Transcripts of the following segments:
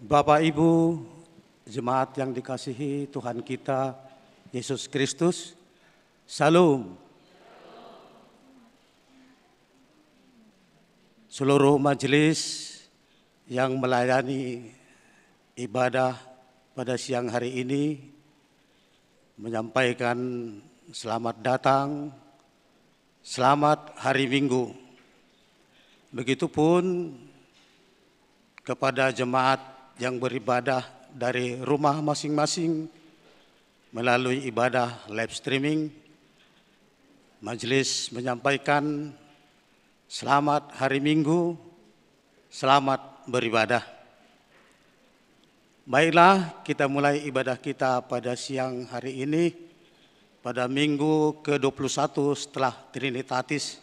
Bapak Ibu, jemaat yang dikasihi Tuhan kita, Yesus Kristus, Salam. Seluruh majelis yang melayani ibadah pada siang hari ini menyampaikan selamat datang, selamat hari Minggu. Begitupun kepada jemaat yang beribadah dari rumah masing-masing melalui ibadah live streaming, majelis menyampaikan selamat hari Minggu, selamat beribadah. Baiklah, kita mulai ibadah kita pada siang hari ini, pada minggu ke-21 setelah Trinitatis.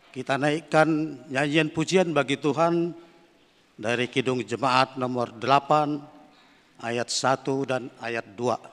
Kita naikkan nyanyian pujian bagi Tuhan dari Kidung Jemaat nomor 8, ayat 1 dan ayat 2.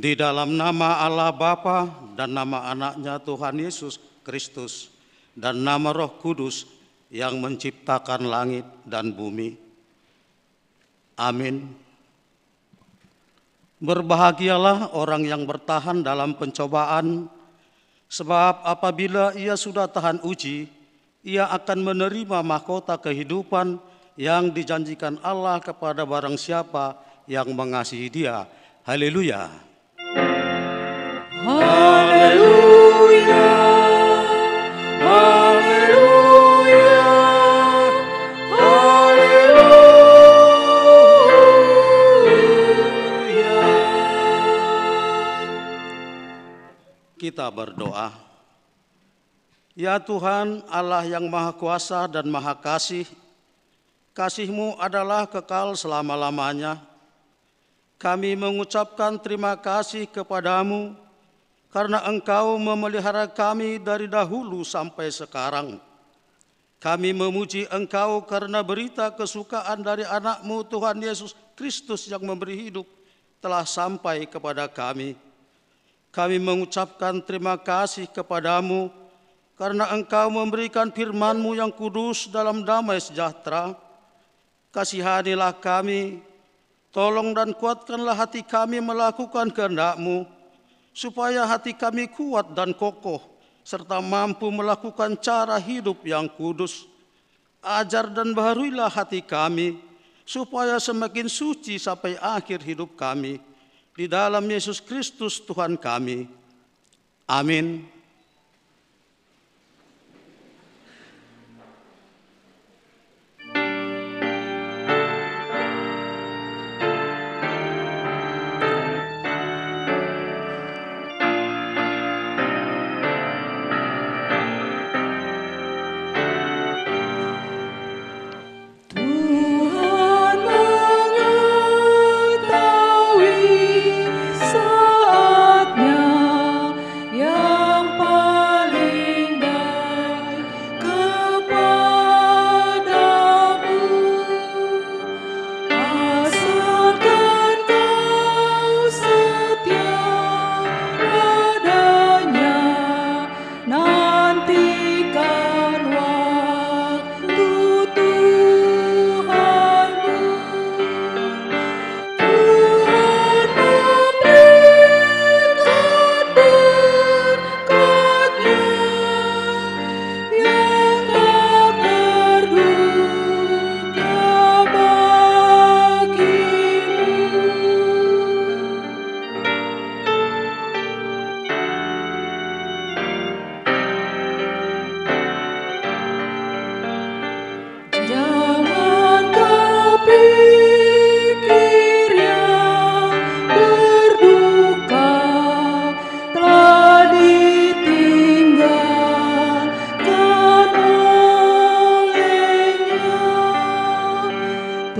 Di dalam nama Allah Bapa dan nama anaknya Tuhan Yesus Kristus dan nama Roh Kudus yang menciptakan langit dan bumi. Amin. Berbahagialah orang yang bertahan dalam pencobaan, sebab apabila ia sudah tahan uji, ia akan menerima mahkota kehidupan yang dijanjikan Allah kepada barang siapa yang mengasihi Dia. Haleluya. Haleluya, haleluya, haleluya. Kita berdoa. Ya Tuhan, Allah yang Maha Kuasa dan Maha Kasih, kasih-Mu adalah kekal selama-lamanya. Kami mengucapkan terima kasih kepadamu karena Engkau memelihara kami dari dahulu sampai sekarang. Kami memuji Engkau karena berita kesukaan dari anak-Mu Tuhan Yesus Kristus yang memberi hidup telah sampai kepada kami. Kami mengucapkan terima kasih kepadamu karena Engkau memberikan firman-Mu yang kudus dalam damai sejahtera. Kasihanilah kami, tolong dan kuatkanlah hati kami melakukan kehendak-Mu, supaya hati kami kuat dan kokoh, serta mampu melakukan cara hidup yang kudus. Ajar dan baharuilah hati kami, supaya semakin suci sampai akhir hidup kami. Di dalam Yesus Kristus Tuhan kami. Amin.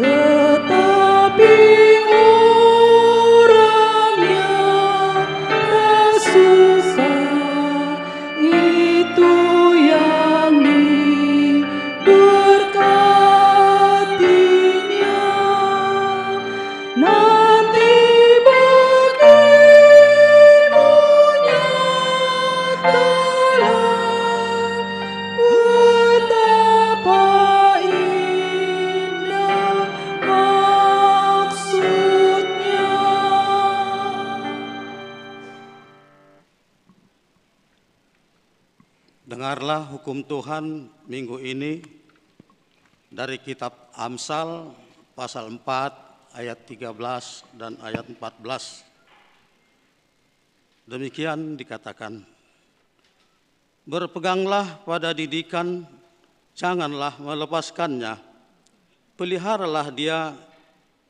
tetapi orang yang tak suka itu yang diberkatinya. Nanti bagimu nyatalah betapa indah maksudnya. Dengarlah hukum Tuhan minggu ini dari kitab Amsal pasal 4 ayat 13 dan ayat 14. Demikian dikatakan, berpeganglah pada didikan, janganlah melepaskannya. Peliharalah dia,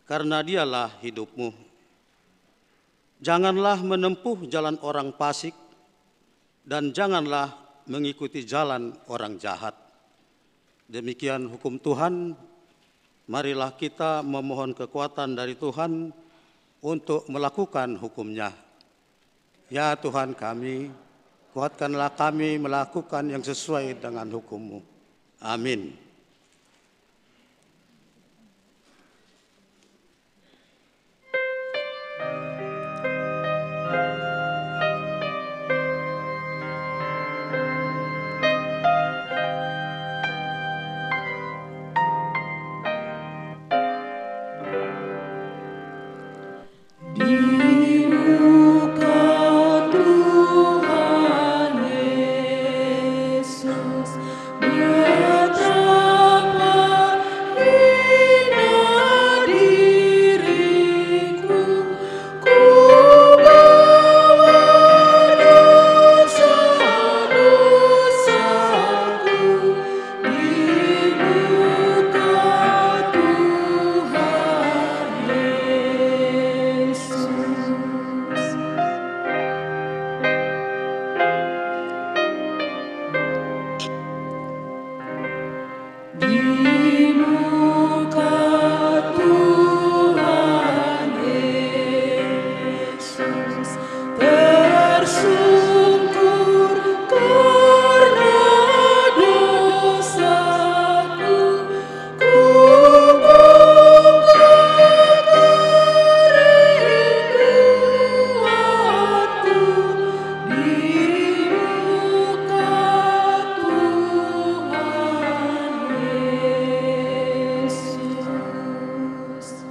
karena dialah hidupmu. Janganlah menempuh jalan orang fasik, dan janganlah mengikuti jalan orang jahat. Demikian hukum Tuhan. Marilah kita memohon kekuatan dari Tuhan untuk melakukan hukum-Nya. Ya Tuhan kami, kuatkanlah kami melakukan yang sesuai dengan hukum-Mu. Amin. Di muka Tuhan Yesus betapa hina diriku, ku bawa dosa-dosaku di muka Tuhan Yesus. Di muka Tuhan Yesus tersungkur karena dosaku, ku bongkar kerinduanku di muka Tuhan Yesus.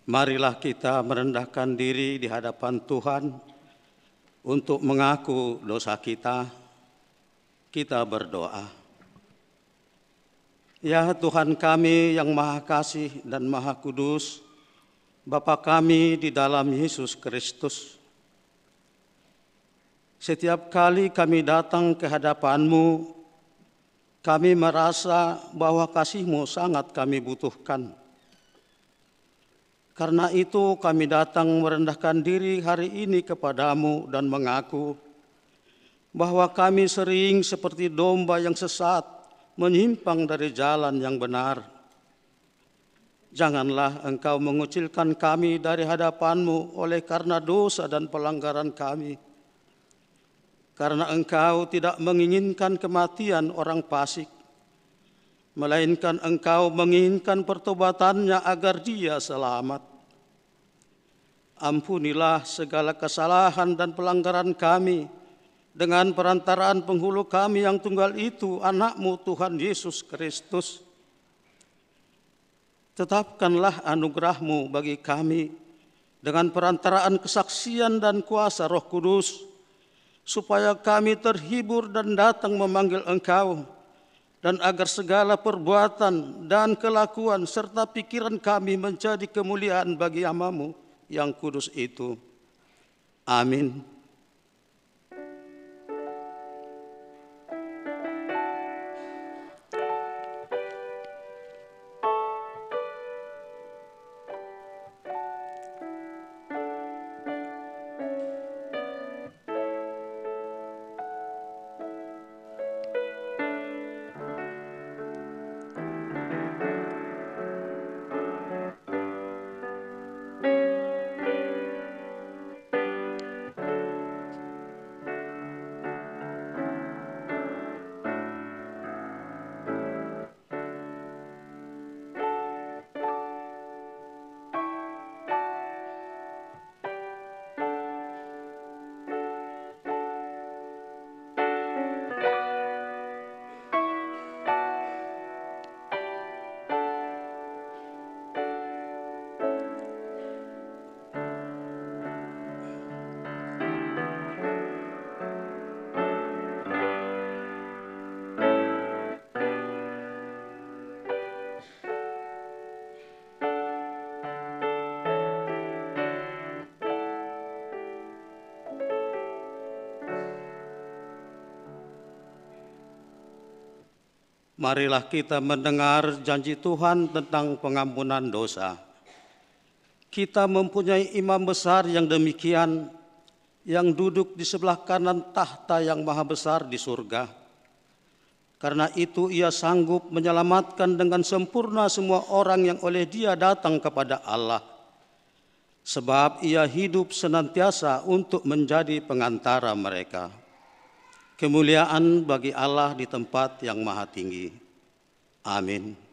Marilah kita merendahkan diri di hadapan Tuhan untuk mengaku dosa kita. Kita berdoa. Ya Tuhan kami yang Maha Kasih dan Maha Kudus, Bapa kami di dalam Yesus Kristus. Setiap kali kami datang ke hadapan-Mu, kami merasa bahwa kasih-Mu sangat kami butuhkan. Karena itu kami datang merendahkan diri hari ini kepadamu dan mengaku bahwa kami sering seperti domba yang sesat menyimpang dari jalan yang benar. Janganlah Engkau mengucilkan kami dari hadapan-Mu oleh karena dosa dan pelanggaran kami. Karena Engkau tidak menginginkan kematian orang fasik, melainkan Engkau menginginkan pertobatannya agar dia selamat. Ampunilah segala kesalahan dan pelanggaran kami dengan perantaraan penghulu kami yang tunggal itu, anak-Mu Tuhan Yesus Kristus. Tetapkanlah anugerah-Mu bagi kami dengan perantaraan kesaksian dan kuasa Roh Kudus, supaya kami terhibur dan datang memanggil Engkau, dan agar segala perbuatan dan kelakuan serta pikiran kami menjadi kemuliaan bagi nama-Mu yang kudus itu. Amin. Marilah kita mendengar janji Tuhan tentang pengampunan dosa. Kita mempunyai imam besar yang demikian, yang duduk di sebelah kanan tahta yang maha besar di surga. Karena itu ia sanggup menyelamatkan dengan sempurna semua orang yang oleh Dia datang kepada Allah. Sebab ia hidup senantiasa untuk menjadi pengantara mereka. Kemuliaan bagi Allah di tempat yang maha tinggi. Amin.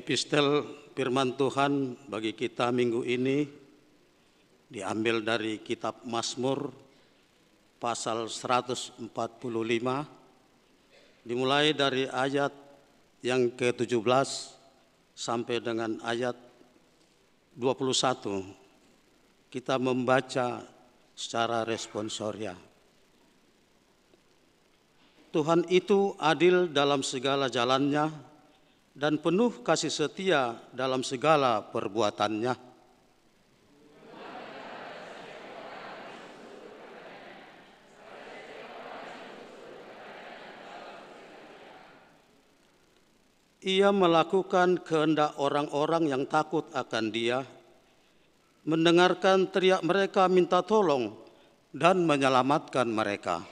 Epistel firman Tuhan bagi kita minggu ini diambil dari kitab Mazmur pasal 145, dimulai dari ayat yang ke-17 sampai dengan ayat 21. Kita membaca secara responsoria. Tuhan itu adil dalam segala jalannya dan penuh kasih setia dalam segala perbuatannya. Ia melakukan kehendak orang-orang yang takut akan Dia, mendengarkan teriak mereka minta tolong, dan menyelamatkan mereka.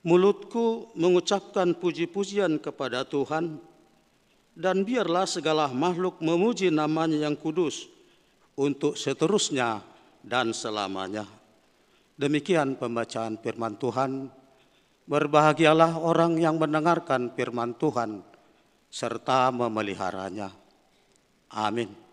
Mulutku mengucapkan puji-pujian kepada Tuhan, dan biarlah segala makhluk memuji nama-Nya yang kudus untuk seterusnya dan selamanya. Demikian pembacaan firman Tuhan. Berbahagialah orang yang mendengarkan firman Tuhan serta memeliharanya. Amin.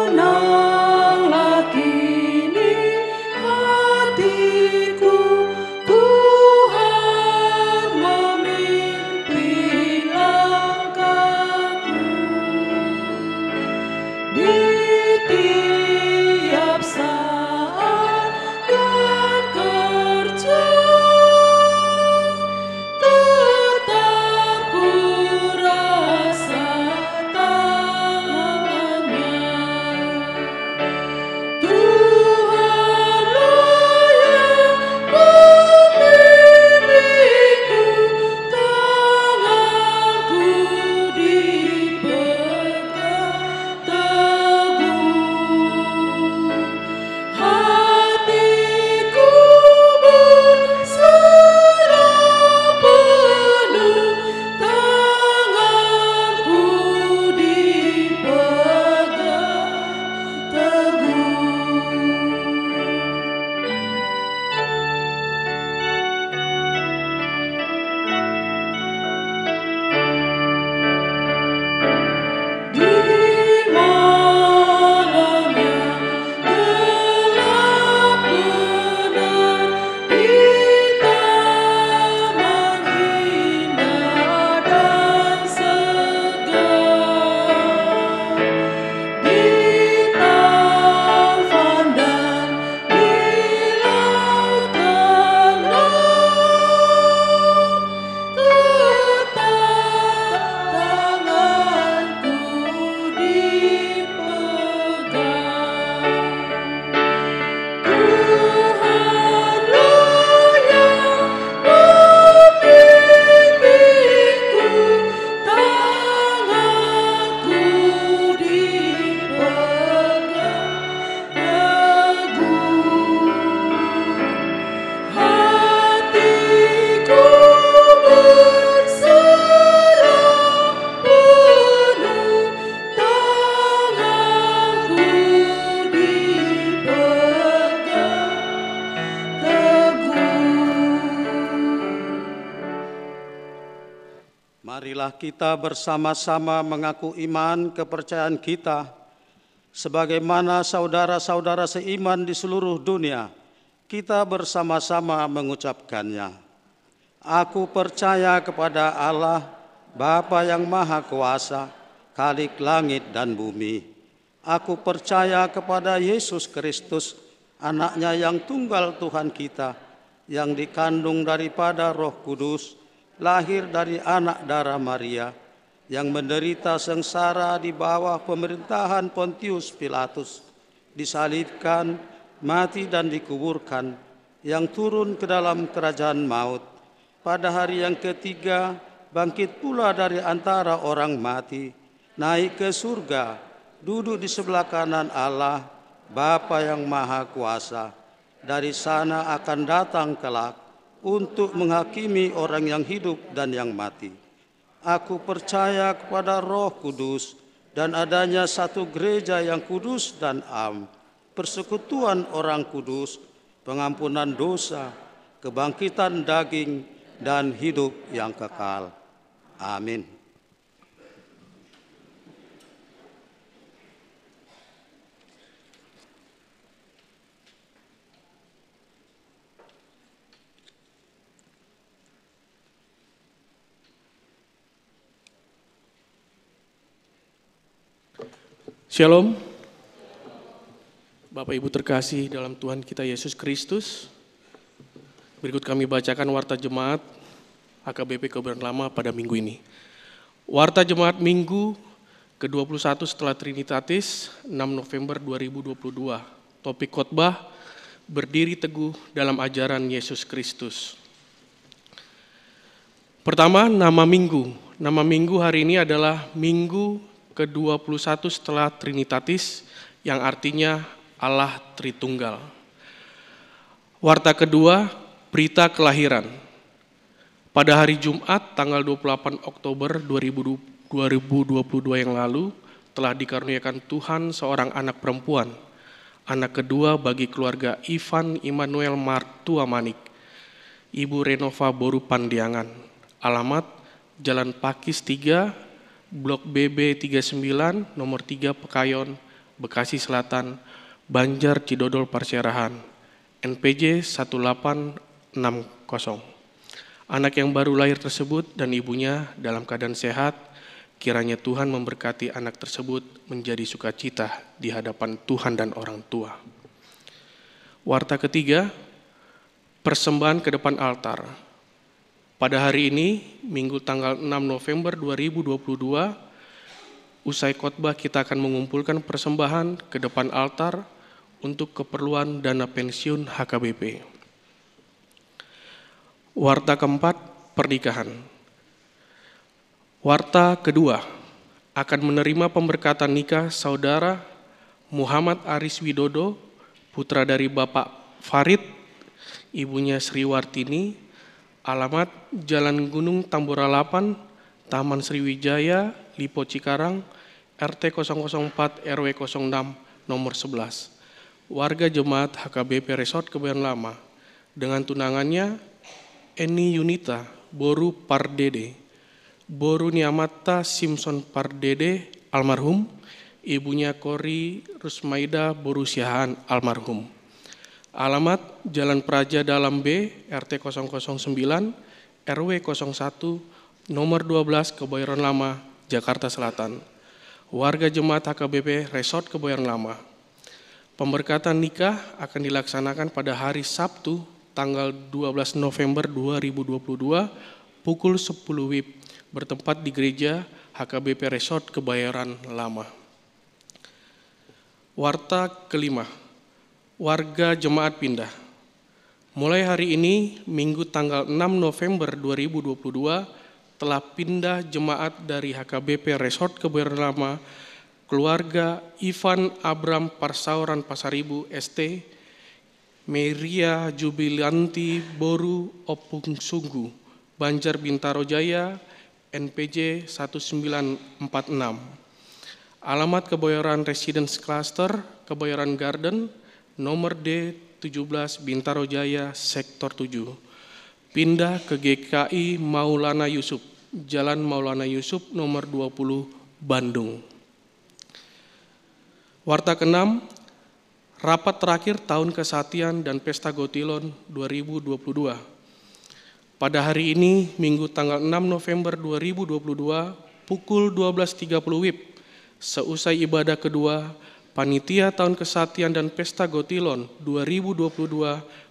Tenanglah kini hatiku, Tuhan memimpin langkahku. Di tiap saat dan kerja, tetap ku rasa Marilah kita bersama-sama mengaku iman kepercayaan kita sebagaimana saudara-saudara seiman di seluruh dunia. Kita bersama-sama mengucapkannya. Aku percaya kepada Allah, Bapa yang Maha Kuasa, Khalik langit dan bumi. Aku percaya kepada Yesus Kristus, Anak-Nya yang tunggal Tuhan kita, yang dikandung daripada Roh Kudus, lahir dari anak darah Maria, yang menderita sengsara di bawah pemerintahan Pontius Pilatus, disalibkan, mati dan dikuburkan, yang turun ke dalam kerajaan maut, pada hari yang ketiga bangkit pula dari antara orang mati, naik ke surga, duduk di sebelah kanan Allah, Bapa yang Maha Kuasa. Dari sana akan datang kelak untuk menghakimi orang yang hidup dan yang mati. Aku percaya kepada Roh Kudus dan adanya satu gereja yang kudus dan am, persekutuan orang kudus, pengampunan dosa, kebangkitan daging, dan hidup yang kekal. Amin. Shalom. Bapak Ibu terkasih dalam Tuhan kita Yesus Kristus. Berikut kami bacakan Warta Jemaat HKBP Kebayoran Lama pada minggu ini. Warta Jemaat Minggu ke-21 setelah Trinitatis 6 November 2022. Topik khotbah, berdiri teguh dalam ajaran Yesus Kristus. Pertama, nama minggu. Nama minggu hari ini adalah Minggu ke-21 setelah Trinitatis, yang artinya Allah Tritunggal. Warta kedua, berita kelahiran. Pada hari Jumat tanggal 28 Oktober 2022 yang lalu, telah dikaruniakan Tuhan seorang anak perempuan, anak kedua bagi keluarga Ivan Immanuel Martua Manik, Ibu Renova Boru Pandiangan. Alamat Jalan Pakis 3, Blok BB 39, nomor 3 Pekayon, Bekasi Selatan, Banjar Cidodol Perserahan, NPJ 1860. Anak yang baru lahir tersebut dan ibunya dalam keadaan sehat, kiranya Tuhan memberkati anak tersebut menjadi sukacita di hadapan Tuhan dan orang tua. Warta ketiga, persembahan ke depan altar. Pada hari ini, Minggu tanggal 6 November 2022, usai khotbah kita akan mengumpulkan persembahan ke depan altar untuk keperluan dana pensiun HKBP. Warta keempat, pernikahan. Warta kedua, akan menerima pemberkatan nikah saudara Muhammad Aris Widodo, putra dari Bapak Farid, ibunya Sri Wartini. Alamat Jalan Gunung Tambora 8, Taman Sriwijaya, Lipo Cikarang, RT 004 RW 06 nomor 11. Warga jemaat HKBP Resort Kebayoran Lama dengan tunangannya Eni Yunita Boru Pardede, Boru Niamata Simpson Pardede almarhum, ibunya Kori Rusmaida Boru Siahaan almarhum. Alamat Jalan Praja Dalam B, RT 009, RW 01, nomor 12, Kebayoran Lama, Jakarta Selatan. Warga jemaat HKBP Resort Kebayoran Lama. Pemberkatan nikah akan dilaksanakan pada hari Sabtu, tanggal 12 November 2022, pukul 10 WIB, bertempat di gereja HKBP Resort Kebayoran Lama. Warta kelima, warga jemaat pindah. Mulai hari ini, Minggu tanggal 6 November 2022, telah pindah jemaat dari HKBP Resort Kebayoran Lama, keluarga Ivan Abram Parsauran Pasaribu ST, Meria Jubilanti Boru Opung Sunggu, Banjar Bintaro Jaya, NPJ 1946. Alamat Kebayoran Residence Cluster, Kebayoran Garden, nomor D17 Bintaro Jaya, Sektor 7. Pindah ke GKI Maulana Yusuf, Jalan Maulana Yusuf, nomor 20, Bandung. Warta ke-6, rapat terakhir Tahun Kesatian dan Pesta Gotilon 2022. Pada hari ini, Minggu tanggal 6 November 2022, pukul 12.30 WIB, seusai ibadah kedua, Panitia Tahun Kesatian dan Pesta Gotilon 2022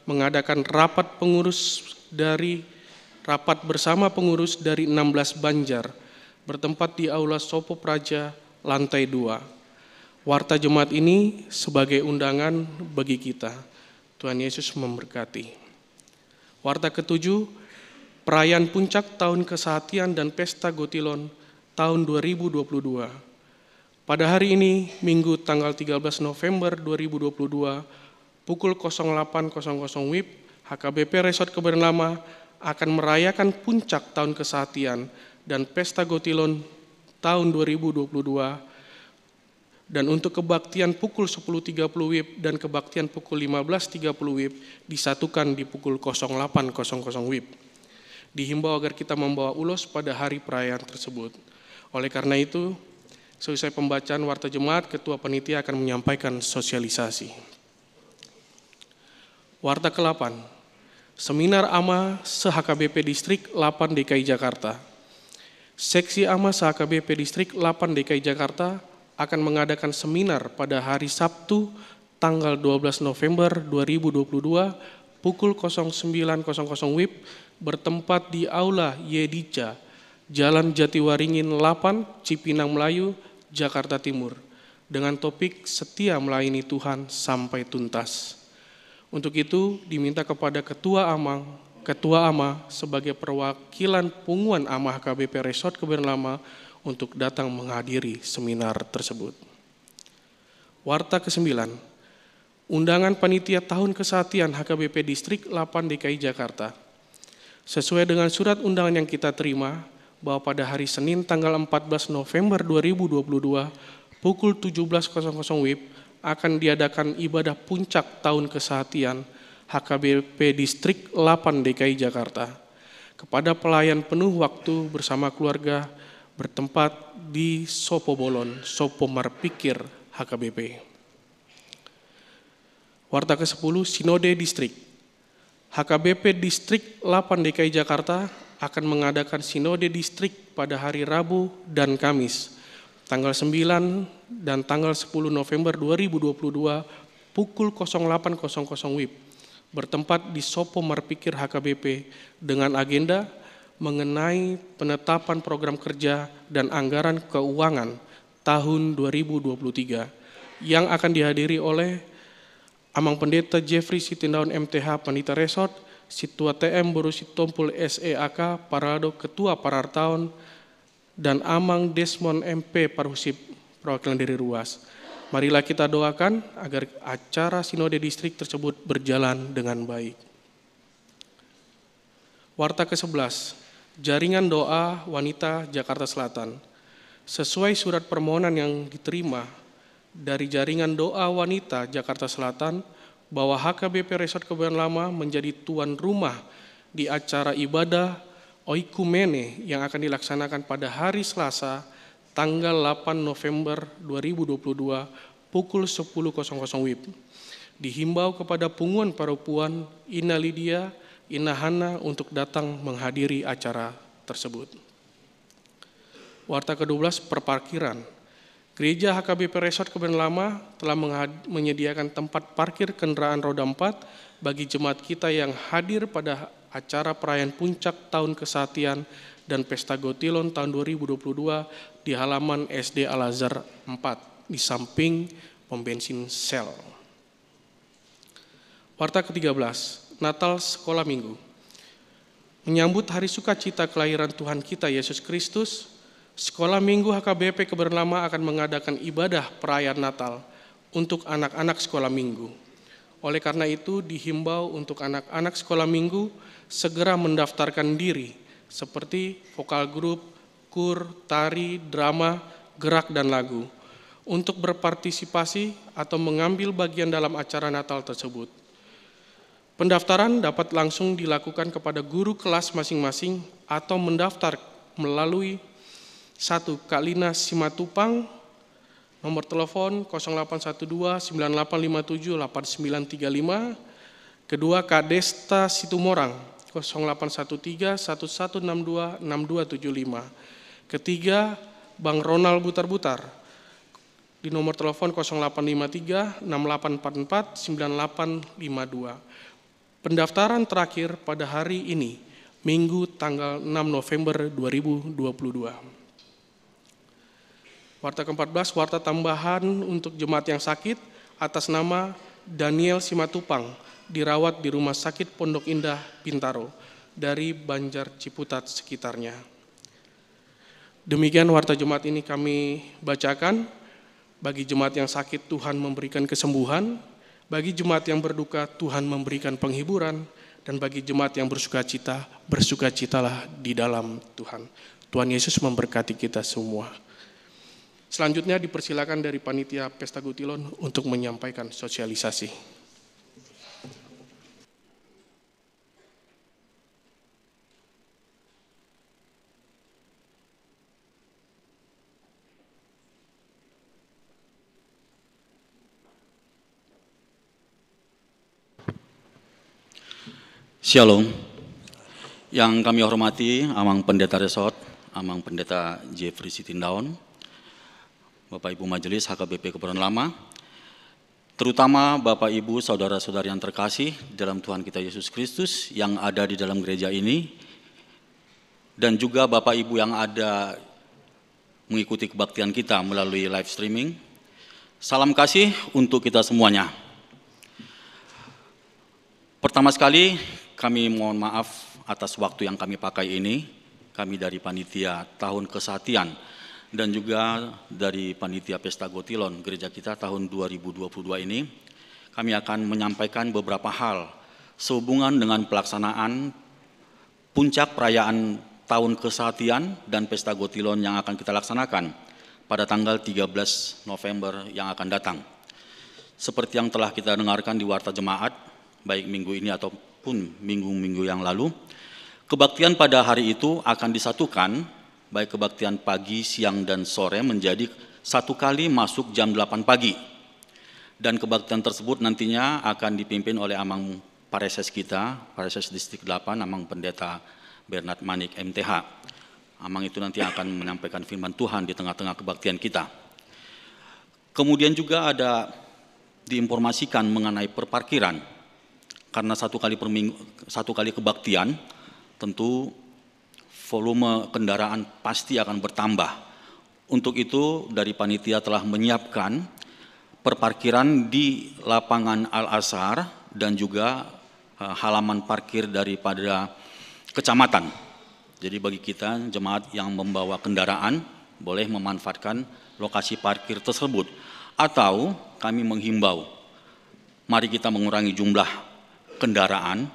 mengadakan rapat bersama pengurus dari 16 Banjar, bertempat di Aula Sopo Praja, lantai 2. Warta jemaat ini sebagai undangan bagi kita. Tuhan Yesus memberkati. Warta ke-7, perayaan puncak tahun kesehatian dan pesta Gotilon tahun 2022. Pada hari ini, Minggu tanggal 13 November 2022, pukul 08.00 WIB, HKBP Resort Kebayoran Lama akan merayakan puncak tahun kesehatian dan pesta Gotilon tahun 2022. Dan untuk kebaktian pukul 10.30 WIB dan kebaktian pukul 15.30 WIB disatukan di pukul 08.00 WIB. Dihimbau agar kita membawa ulos pada hari perayaan tersebut. Oleh karena itu, selesai pembacaan warta jemaat, Ketua Panitia akan menyampaikan sosialisasi. Warta ke-8, Seminar AMA se-HKBP Distrik 8 DKI Jakarta. Seksi AMA se-HKBP Distrik 8 DKI Jakarta akan mengadakan seminar pada hari Sabtu tanggal 12 November 2022 pukul 09.00 WIB bertempat di Aula Yedica, Jalan Jatiwaringin 8, Cipinang Melayu, Jakarta Timur, dengan topik Setia Melayani Tuhan Sampai Tuntas. Untuk itu diminta kepada Ketua AMA sebagai perwakilan Punguan AMA HKBP Resort Kebayoran Lama untuk datang menghadiri seminar tersebut. Warta ke-9, Undangan Panitia Tahun Kesehatian HKBP Distrik 8 DKI Jakarta. Sesuai dengan surat undangan yang kita terima, bahwa pada hari Senin tanggal 14 November 2022 pukul 17.00 WIB akan diadakan ibadah puncak tahun kesehatian HKBP Distrik 8 DKI Jakarta kepada pelayan penuh waktu bersama keluarga bertempat di Sopo Bolon, Sopo Marpikir HKBP. Warta ke-10, Sinode Distrik. HKBP Distrik 8 DKI Jakarta akan mengadakan Sinode Distrik pada hari Rabu dan Kamis, tanggal 9 dan tanggal 10 November 2022 pukul 08.00 WIB, bertempat di Sopo Marpikir HKBP dengan agenda mengenai penetapan program kerja dan anggaran keuangan tahun 2023 yang akan dihadiri oleh Amang Pendeta Jeffrey Sitindaun MTH Panita Resort, Situa TM Borusi Tompul SEAK Parado Ketua Parartaun, dan Amang Desmond MP Parhusip perwakilan dari Ruas. Marilah kita doakan agar acara Sinode Distrik tersebut berjalan dengan baik. Warta ke-11, Jaringan Doa Wanita Jakarta Selatan. Sesuai surat permohonan yang diterima dari Jaringan Doa Wanita Jakarta Selatan, bahwa HKBP Resort Kebayoran Lama menjadi tuan rumah di acara ibadah Oikumene yang akan dilaksanakan pada hari Selasa tanggal 8 November 2022 pukul 10.00 WIB. Dihimbau kepada Punguan Parupuan, Ina Lydia, Ina Hana untuk datang menghadiri acara tersebut. Warta ke-12, Perparkiran. Gereja HKBP Resort Kebayoran Lama telah menyediakan tempat parkir kendaraan roda 4 bagi jemaat kita yang hadir pada acara perayaan puncak tahun kesehatian dan pesta Gotilon tahun 2022 di halaman SD Al-Azhar 4 di samping pom bensin Shell. Warta ke-13, Natal Sekolah Minggu. Menyambut hari sukacita kelahiran Tuhan kita Yesus Kristus, Sekolah Minggu HKBP Kebayoran Lama akan mengadakan ibadah perayaan Natal untuk anak-anak sekolah minggu. Oleh karena itu dihimbau untuk anak-anak sekolah minggu segera mendaftarkan diri seperti vokal grup, kur, tari, drama, gerak, dan lagu untuk berpartisipasi atau mengambil bagian dalam acara Natal tersebut. Pendaftaran dapat langsung dilakukan kepada guru kelas masing-masing atau mendaftar melalui 1. Kak Lina Simatupang, nomor telepon 0812 9857 8935. Kedua, Kak Desta Situmorang 0813 1162 6275. Ketiga, Bang Ronald Butar-Butar di nomor telepon 0853 6844 9852. Pendaftaran terakhir pada hari ini, Minggu tanggal 6 November 2022. Warta ke-14, warta tambahan untuk jemaat yang sakit atas nama Daniel Simatupang, dirawat di Rumah Sakit Pondok Indah, Bintaro. dari Banjar Ciputat sekitarnya. Demikian warta Jumat ini kami bacakan. Bagi jemaat yang sakit, Tuhan memberikan kesembuhan. Bagi jemaat yang berduka, Tuhan memberikan penghiburan. Dan bagi jemaat yang bersukacita, bersukacitalah di dalam Tuhan. Tuhan Yesus memberkati kita semua. Selanjutnya dipersilakan dari panitia Pesta Gutilon untuk menyampaikan sosialisasi. Shalom. Yang kami hormati Amang Pendeta Resort, Amang Pendeta Jeffrey Sitindaun, Bapak Ibu Majelis HKBP Kebayoran Lama, terutama Bapak Ibu Saudara-saudari yang terkasih dalam Tuhan kita Yesus Kristus yang ada di dalam gereja ini, dan juga Bapak Ibu yang ada mengikuti kebaktian kita melalui live streaming. Salam kasih untuk kita semuanya. Pertama sekali, kami mohon maaf atas waktu yang kami pakai ini. Kami dari Panitia Tahun Kesatian dan juga dari Panitia Pesta Gutilon gereja kita tahun 2022 ini. Kami akan menyampaikan beberapa hal sehubungan dengan pelaksanaan puncak perayaan Tahun Kesatian dan Pesta Gutilon yang akan kita laksanakan pada tanggal 13 November yang akan datang. Seperti yang telah kita dengarkan di warta jemaat, baik minggu ini ataupun minggu-minggu yang lalu, kebaktian pada hari itu akan disatukan, baik kebaktian pagi, siang, dan sore menjadi satu kali masuk jam 8 pagi. Dan kebaktian tersebut nantinya akan dipimpin oleh Amang Pareses kita, Pareses Distrik 8, Amang Pendeta Bernard Manik MTH. Amang itu nanti akan menyampaikan firman Tuhan di tengah-tengah kebaktian kita. Kemudian juga ada diinformasikan mengenai perparkiran. Karena satu kali kebaktian, tentu volume kendaraan pasti akan bertambah. Untuk itu dari panitia telah menyiapkan perparkiran di lapangan Al-Azhar dan juga halaman parkir daripada kecamatan. Jadi bagi kita jemaat yang membawa kendaraan boleh memanfaatkan lokasi parkir tersebut. Atau kami menghimbau, mari kita mengurangi jumlah kendaraan,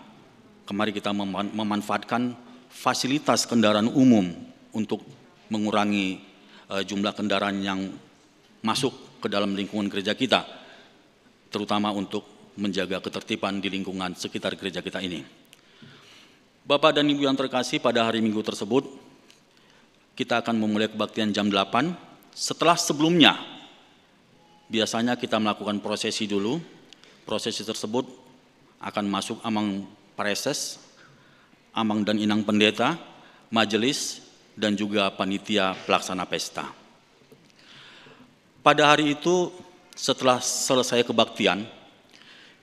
kemari kita memanfaatkan fasilitas kendaraan umum untuk mengurangi jumlah kendaraan yang masuk ke dalam lingkungan gereja kita, terutama untuk menjaga ketertiban di lingkungan sekitar gereja kita ini. Bapak dan Ibu yang terkasih, pada hari Minggu tersebut kita akan memulai kebaktian jam 8. Setelah sebelumnya biasanya kita melakukan prosesi dulu. Prosesi tersebut akan masuk Amang Pareses, Amang dan Inang Pendeta, Majelis, dan juga Panitia Pelaksana Pesta. Pada hari itu, setelah selesai kebaktian,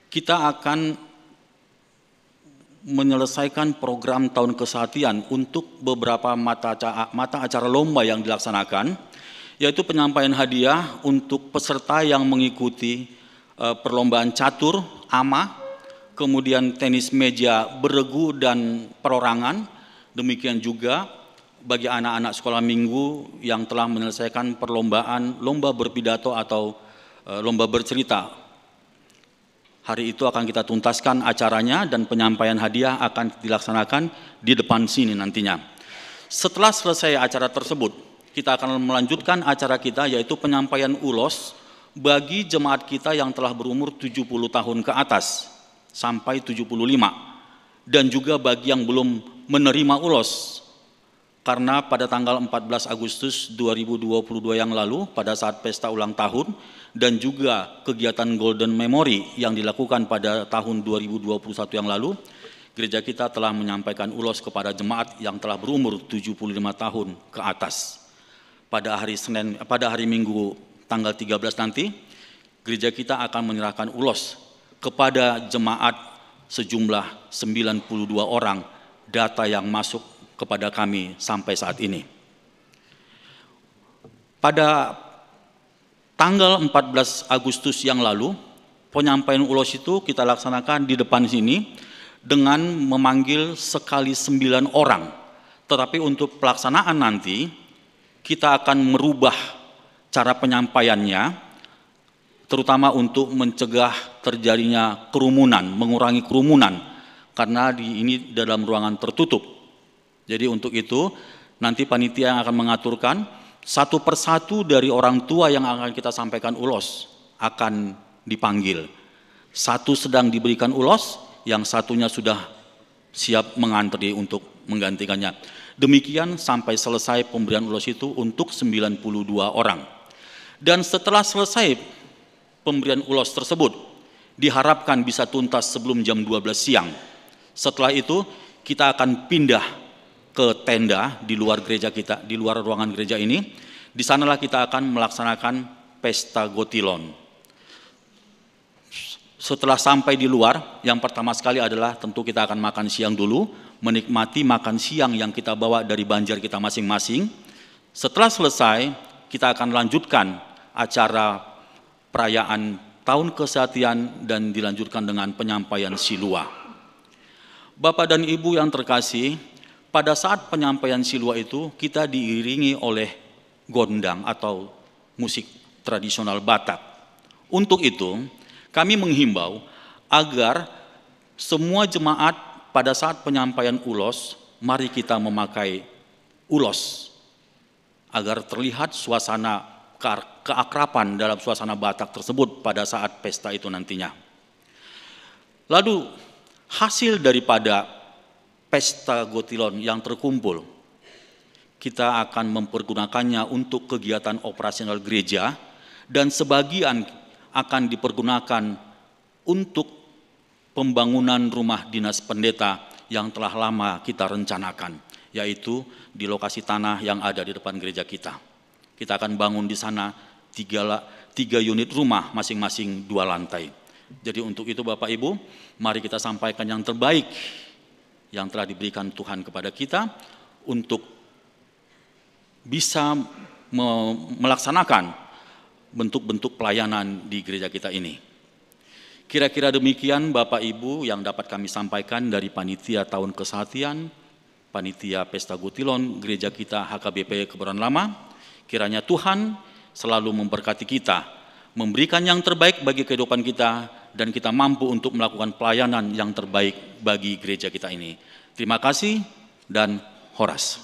kita akan menyelesaikan program Tahun Kesatian untuk beberapa mata acara lomba yang dilaksanakan, yaitu penyampaian hadiah untuk peserta yang mengikuti perlombaan catur, AMA, kemudian tenis meja beregu dan perorangan. Demikian juga bagi anak-anak sekolah minggu yang telah menyelesaikan perlombaan lomba berpidato atau lomba bercerita. Hari itu akan kita tuntaskan acaranya dan penyampaian hadiah akan dilaksanakan di depan sini nantinya. Setelah selesai acara tersebut, kita akan melanjutkan acara kita, yaitu penyampaian ulos bagi jemaat kita yang telah berumur 70 tahun ke atas sampai 75, dan juga bagi yang belum menerima ulos, karena pada tanggal 14 Agustus 2022 yang lalu, pada saat pesta ulang tahun dan juga kegiatan Golden Memory yang dilakukan pada tahun 2021 yang lalu, gereja kita telah menyampaikan ulos kepada jemaat yang telah berumur 75 tahun ke atas. Pada hari Minggu tanggal 13 nanti, gereja kita akan menyerahkan ulos kepada jemaat sejumlah 92 orang, data yang masuk kepada kami sampai saat ini. Pada tanggal 14 Agustus yang lalu, penyampaian ulos itu kita laksanakan di depan sini, dengan memanggil sekali 9 orang. Tetapi untuk pelaksanaan nanti, kita akan merubah cara penyampaiannya, terutama untuk mencegah terjadinya kerumunan, mengurangi kerumunan, karena ini dalam ruangan tertutup. Jadi untuk itu, nanti panitia yang akan mengaturkan, satu persatu dari orang tua yang akan kita sampaikan ulos akan dipanggil. Satu sedang diberikan ulos, yang satunya sudah siap mengantri untuk menggantikannya. Demikian sampai selesai pemberian ulos itu untuk 92 orang. Dan setelah selesai pemberian ulos tersebut, diharapkan bisa tuntas sebelum jam 12 siang. Setelah itu kita akan pindah ke tenda di luar gereja kita, di luar ruangan gereja ini. Di sanalah kita akan melaksanakan pesta Gotilon. Setelah sampai di luar, yang pertama sekali adalah tentu kita akan makan siang dulu, menikmati makan siang yang kita bawa dari banjar kita masing-masing. Setelah selesai, kita akan lanjutkan acara perayaan tahun kesehatian dan dilanjutkan dengan penyampaian silua. Bapak dan Ibu yang terkasih, pada saat penyampaian silua itu kita diiringi oleh gondang atau musik tradisional Batak. Untuk itu, kami menghimbau agar semua jemaat pada saat penyampaian ulos, mari kita memakai ulos agar terlihat suasana keakraban dalam suasana Batak tersebut pada saat pesta itu nantinya. Lalu hasil daripada pesta Gotilon yang terkumpul, kita akan mempergunakannya untuk kegiatan operasional gereja dan sebagian akan dipergunakan untuk pembangunan rumah dinas pendeta yang telah lama kita rencanakan, yaitu di lokasi tanah yang ada di depan gereja kita. Kita akan bangun di sana 3 unit rumah masing-masing 2 lantai. Jadi untuk itu Bapak Ibu, mari kita sampaikan yang terbaik yang telah diberikan Tuhan kepada kita untuk bisa melaksanakan bentuk-bentuk pelayanan di gereja kita ini. Kira-kira demikian Bapak Ibu yang dapat kami sampaikan dari panitia tahun kesehatian, panitia pesta Gotilon gereja kita HKBP Kebayoran Lama. Kiranya Tuhan selalu memberkati kita, memberikan yang terbaik bagi kehidupan kita, dan kita mampu untuk melakukan pelayanan yang terbaik bagi gereja kita ini. Terima kasih dan horas.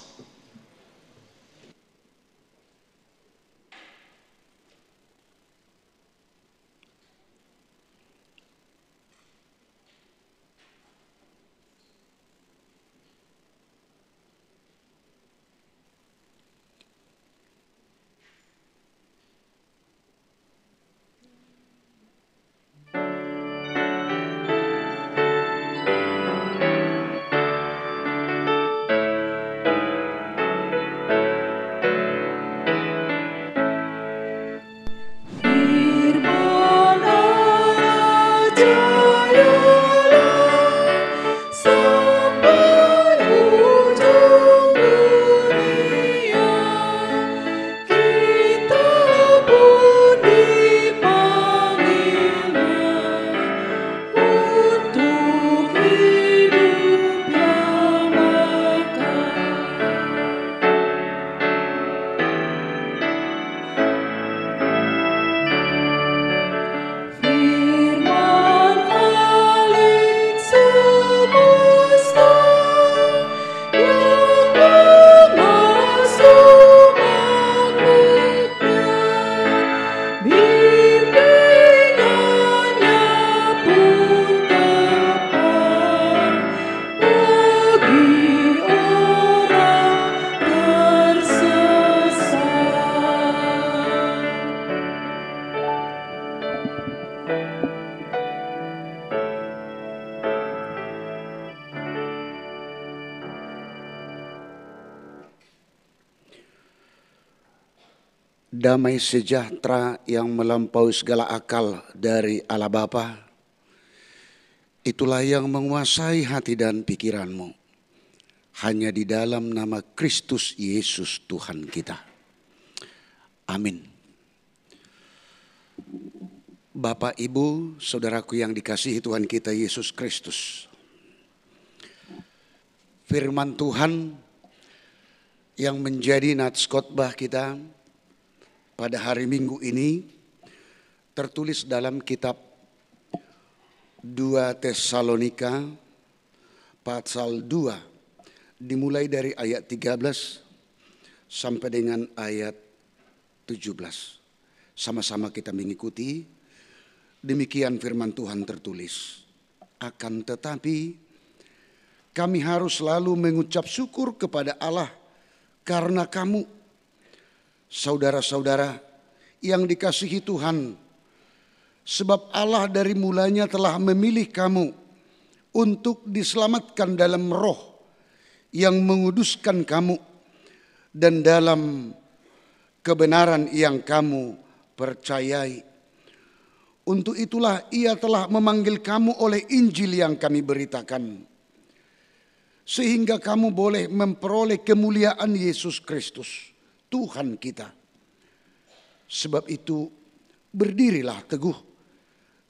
Damai sejahtera yang melampaui segala akal dari Allah Bapa, itulah yang menguasai hati dan pikiranmu. Hanya di dalam nama Kristus Yesus Tuhan kita. Amin. Bapak, Ibu, saudaraku yang dikasihi Tuhan kita Yesus Kristus. firman Tuhan yang menjadi nats khotbah kita pada hari Minggu ini tertulis dalam kitab 2 Tesalonika pasal 2 dimulai dari ayat 13 sampai dengan ayat 17. Sama-sama kita mengikuti. Demikian firman Tuhan tertulis. Akan tetapi kami harus selalu mengucap syukur kepada Allah karena kamu, saudara-saudara yang dikasihi Tuhan, sebab Allah dari mulanya telah memilih kamu untuk diselamatkan dalam roh yang menguduskan kamu dan dalam kebenaran yang kamu percayai. Untuk itulah Ia telah memanggil kamu oleh Injil yang kami beritakan, sehingga kamu boleh memperoleh kemuliaan Yesus Kristus, Tuhan kita. Sebab itu berdirilah teguh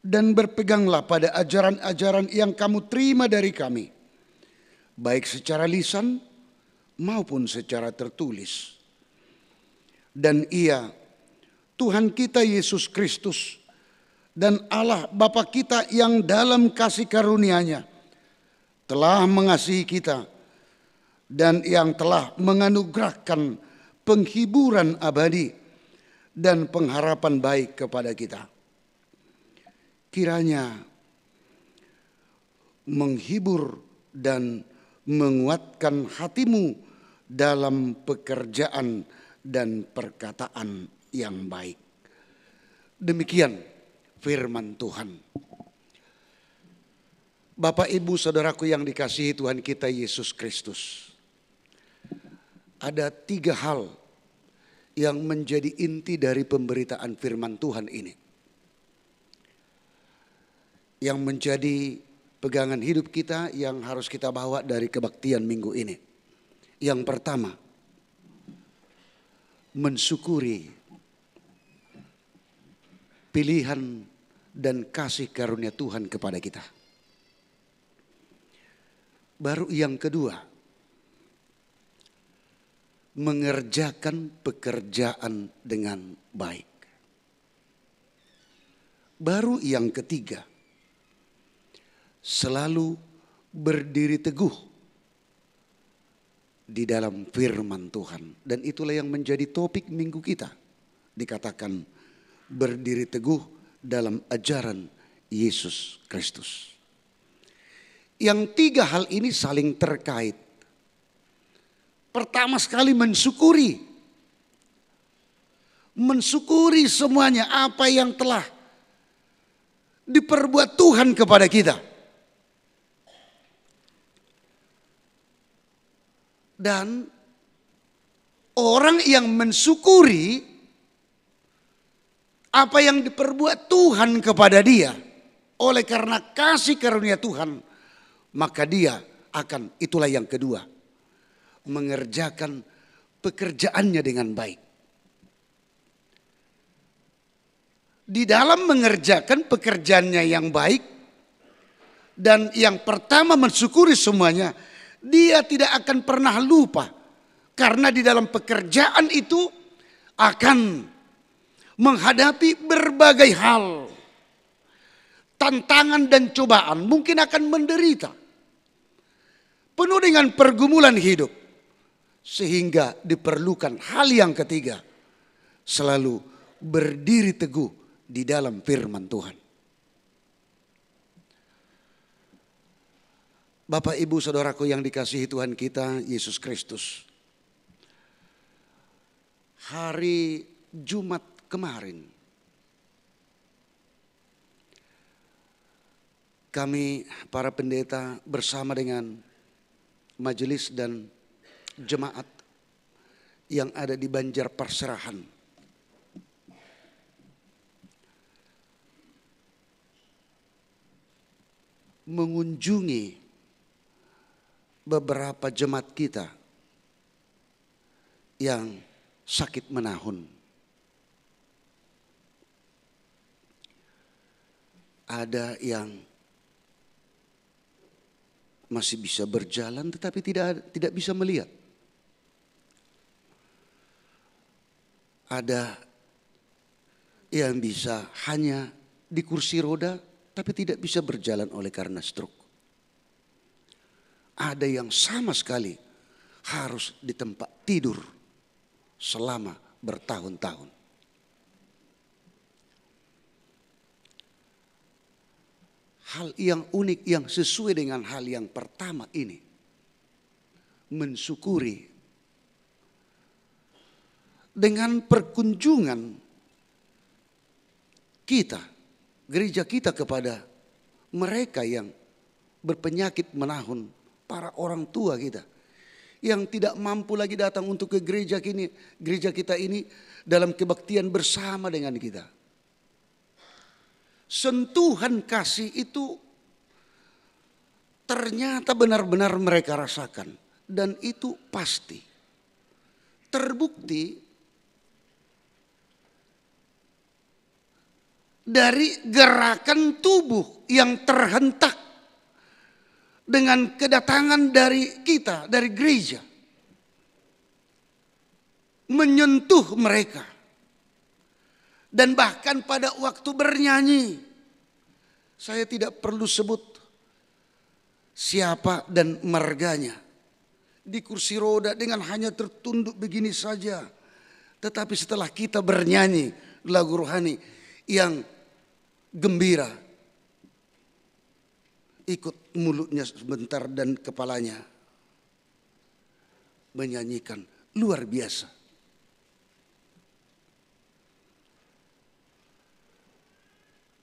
dan berpeganglah pada ajaran-ajaran yang kamu terima dari kami, baik secara lisan maupun secara tertulis. Dan Ia, Tuhan kita Yesus Kristus, dan Allah Bapa kita yang dalam kasih karunia-Nya telah mengasihi kita dan yang telah menganugerahkan penghiburan abadi dan pengharapan baik kepada kita. Kiranya menghibur dan menguatkan hatimu dalam pekerjaan dan perkataan yang baik. Demikian firman Tuhan. Bapak, Ibu, Saudaraku yang dikasihi Tuhan kita Yesus Kristus. Ada 3 hal yang menjadi inti dari pemberitaan firman Tuhan ini, yang menjadi pegangan hidup kita yang harus kita bawa dari kebaktian minggu ini. Yang pertama, mensyukuri pilihan dan kasih karunia Tuhan kepada kita. Baru yang kedua, mengerjakan pekerjaan dengan baik. Baru yang ketiga, selalu berdiri teguh di dalam firman Tuhan. Dan itulah yang menjadi topik minggu kita. Dikatakan berdiri teguh dalam ajaran Yesus Kristus. Yang 3 hal ini saling terkait. Pertama sekali mensyukuri. Mensyukuri semuanya apa yang telah diperbuat Tuhan kepada kita. Dan orang yang mensyukuri apa yang diperbuat Tuhan kepada dia oleh karena kasih karunia Tuhan, maka dia akan, itulah yang kedua, mengerjakan pekerjaannya dengan baik. Di dalam mengerjakan pekerjaannya yang baik, dan yang pertama mensyukuri semuanya, dia tidak akan pernah lupa. Karena di dalam pekerjaan itu akan menghadapi berbagai hal, tantangan dan cobaan, mungkin akan menderita, penuh dengan pergumulan hidup, sehingga diperlukan hal yang ketiga, selalu berdiri teguh di dalam firman Tuhan. Bapak, Ibu, Saudaraku yang dikasihi Tuhan kita Yesus Kristus, hari Jumat kemarin kami para pendeta bersama dengan majelis dan jemaat yang ada di Banjar Perserahan mengunjungi beberapa jemaat kita yang sakit menahun. Ada yang masih bisa berjalan tetapi tidak bisa melihat. Ada yang bisa hanya di kursi roda tapi tidak bisa berjalan oleh karena stroke. Ada yang sama sekali harus di tempat tidur selama bertahun-tahun. Hal yang unik yang sesuai dengan hal yang pertama ini, mensyukuri dengan perkunjungan kita, gereja kita kepada mereka yang berpenyakit menahun, para orang tua kita yang tidak mampu lagi datang untuk ke gereja kita ini dalam kebaktian bersama dengan kita. Sentuhan kasih itu ternyata benar-benar mereka rasakan, dan itu pasti terbukti dari gerakan tubuh yang terhentak dengan kedatangan dari kita, dari gereja, menyentuh mereka. Dan bahkan pada waktu bernyanyi, saya tidak perlu sebut siapa dan marganya. Di kursi roda dengan hanya tertunduk begini saja. Tetapi setelah kita bernyanyi lagu rohani yang gembira, ikut mulutnya sebentar dan kepalanya menyanyikan luar biasa.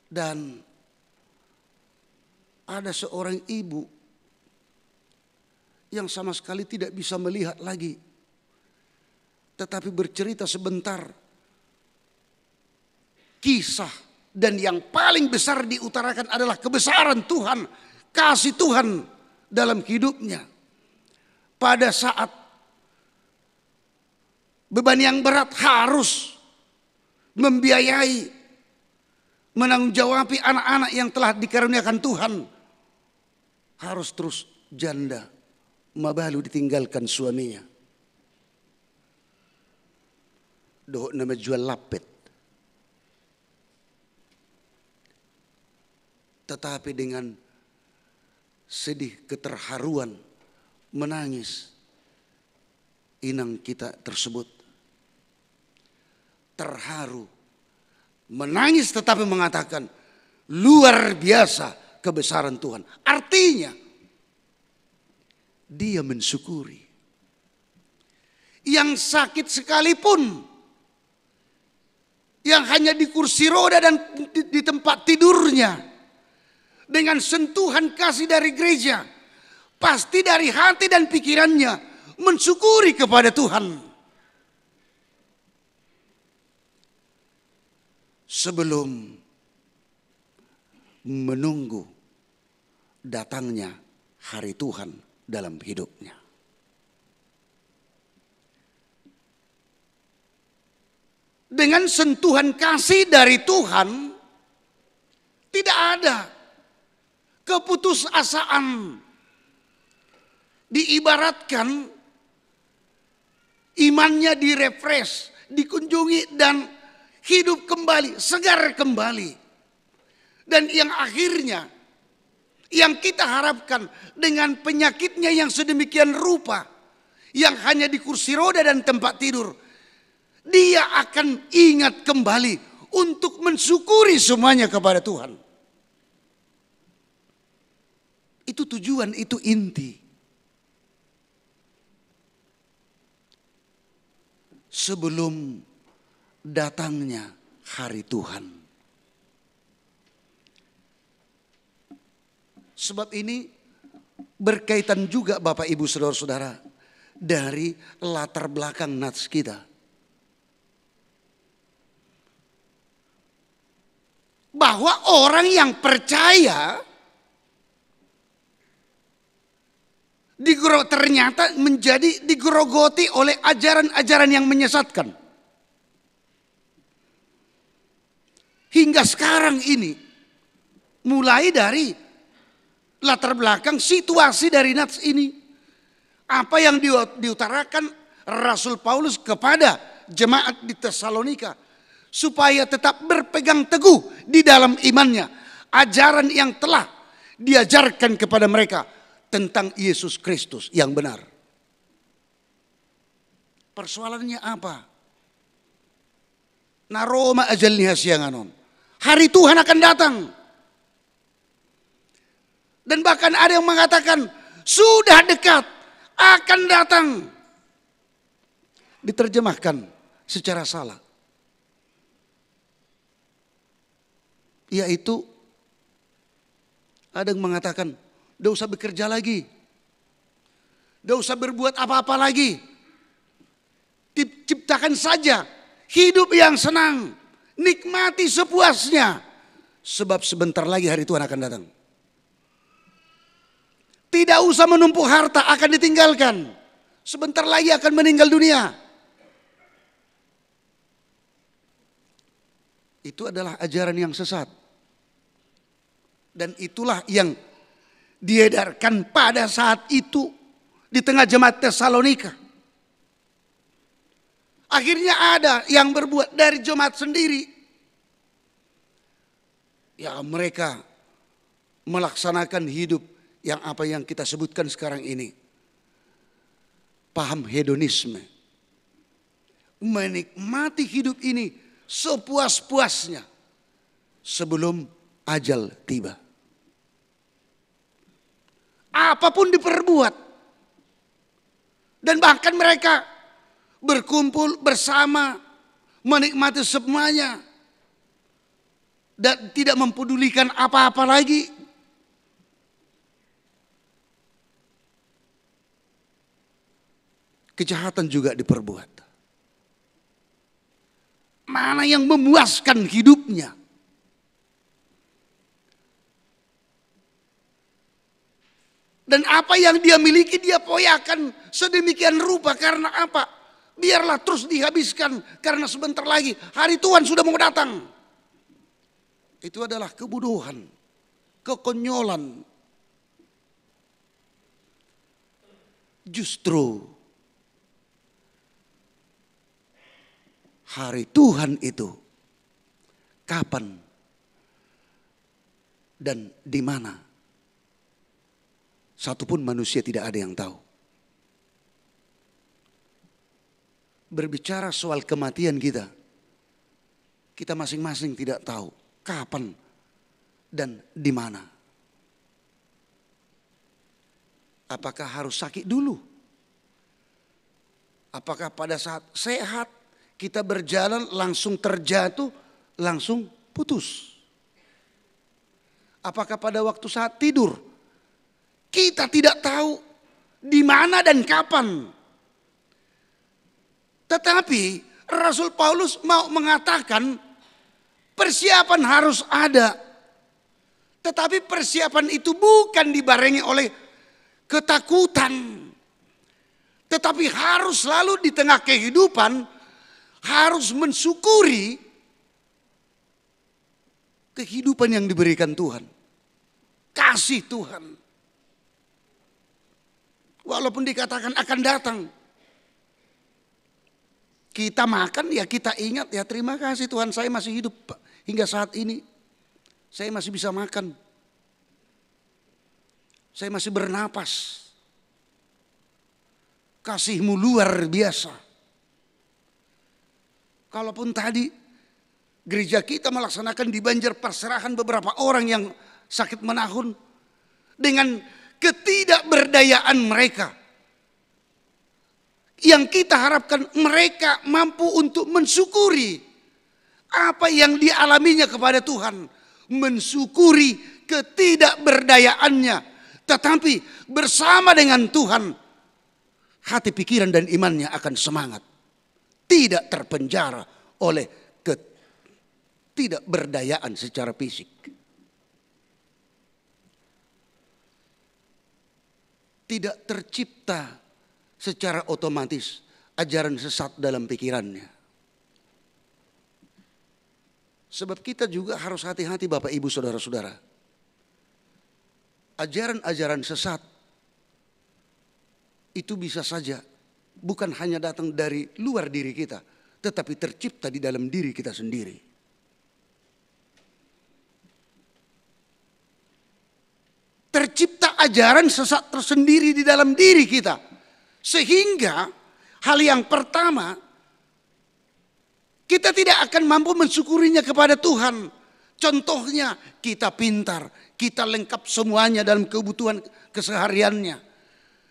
Dan ada seorang ibu yang sama sekali tidak bisa melihat lagi, tetapi bercerita sebentar kisah, dan yang paling besar diutarakan adalah kebesaran Tuhan, kasih Tuhan dalam hidupnya. Pada saat beban yang berat harus membiayai, menanggung-jawabi anak-anak yang telah dikaruniakan Tuhan, harus terus janda, mabalu ditinggalkan suaminya. Doh nama jual lapet. Tetapi dengan sedih keterharuan menangis, inang kita tersebut terharu, menangis tetapi mengatakan luar biasa kebesaran Tuhan. Artinya dia mensyukuri. Yang sakit sekalipun, yang hanya di kursi roda dan di tempat tidurnya, dengan sentuhan kasih dari gereja, pasti dari hati dan pikirannya mensyukuri kepada Tuhan. Sebelum menunggu datangnya hari Tuhan dalam hidupnya. Dengan sentuhan kasih dari Tuhan, tidak ada keputusasaan. Diibaratkan imannya direfresh, dikunjungi dan hidup kembali, segar kembali. Dan yang akhirnya, yang kita harapkan dengan penyakitnya yang sedemikian rupa, yang hanya di kursi roda dan tempat tidur, dia akan ingat kembali untuk mensyukuri semuanya kepada Tuhan. Itu tujuan, itu inti. Sebelum datangnya hari Tuhan. Sebab ini berkaitan juga Bapak Ibu Saudara-saudara dari latar belakang nats kita. Bahwa orang yang percaya ternyata menjadi digerogoti oleh ajaran-ajaran yang menyesatkan. Hingga sekarang ini, mulai dari latar belakang situasi dari nats ini. Apa yang diutarakan Rasul Paulus kepada jemaat di Tesalonika supaya tetap berpegang teguh di dalam imannya, ajaran yang telah diajarkan kepada mereka tentang Yesus Kristus yang benar. Persoalannya apa? Naroma ajalnya sianganon. Hari Tuhan akan datang. Dan bahkan ada yang mengatakan sudah dekat, akan datang. Diterjemahkan secara salah. Yaitu ada yang mengatakan, tidak usah bekerja lagi. Tidak usah berbuat apa-apa lagi. Ciptakan saja hidup yang senang. Nikmati sepuasnya. Sebab sebentar lagi hari Tuhan akan datang. Tidak usah menumpuk harta, akan ditinggalkan. Sebentar lagi akan meninggal dunia. Itu adalah ajaran yang sesat. Dan itulah yang diedarkan pada saat itu di tengah jemaat Tesalonika. Akhirnya ada yang berbuat dari jemaat sendiri. Ya, mereka melaksanakan hidup yang apa yang kita sebutkan sekarang ini. Paham hedonisme. Menikmati hidup ini sepuas-puasnya sebelum ajal tiba. Apapun diperbuat. Dan bahkan mereka berkumpul bersama, menikmati semuanya. Dan tidak mempedulikan apa-apa lagi. Kejahatan juga diperbuat. Mana yang memuaskan hidupnya? Dan apa yang dia miliki dia poyakan sedemikian rupa karena apa? Biarlah terus dihabiskan karena sebentar lagi hari Tuhan sudah mau datang. Itu adalah kebodohan, kekonyolan. Justru hari Tuhan itu kapan dan di mana? Satupun manusia tidak ada yang tahu. Berbicara soal kematian kita masing-masing tidak tahu kapan dan di mana. Apakah harus sakit dulu? Apakah pada saat sehat kita berjalan langsung terjatuh, langsung putus? Apakah pada waktu saat tidur kita tidak tahu di mana dan kapan? Tetapi Rasul Paulus mau mengatakan persiapan harus ada. Tetapi persiapan itu bukan dibarengi oleh ketakutan. Tetapi harus selalu di tengah kehidupan harus mensyukuri kehidupan yang diberikan Tuhan. Kasih Tuhan. Walaupun dikatakan akan datang. Kita makan ya kita ingat ya terima kasih Tuhan saya masih hidup hingga saat ini. Saya masih bisa makan. Saya masih bernapas. Kasih-Mu luar biasa. Kalaupun tadi gereja kita melaksanakan di Banjar perserahan beberapa orang yang sakit menahun. Dengan ketidakberdayaan mereka. Yang kita harapkan mereka mampu untuk mensyukuri apa yang dialaminya kepada Tuhan. Mensyukuri ketidakberdayaannya. Tetapi bersama dengan Tuhan, hati, pikiran, dan imannya akan semangat. Tidak terpenjara oleh ketidakberdayaan secara fisik. Tidak tercipta secara otomatis ajaran sesat dalam pikirannya. Sebab kita juga harus hati-hati Bapak Ibu Saudara-saudara. ajaran-ajaran sesat itu bisa saja bukan hanya datang dari luar diri kita, tetapi tercipta di dalam diri kita sendiri. Tercipta ajaran sesat tersendiri di dalam diri kita. Sehingga hal yang pertama, kita tidak akan mampu mensyukurinya kepada Tuhan. Contohnya, kita pintar, kita lengkap semuanya dalam kebutuhan kesehariannya.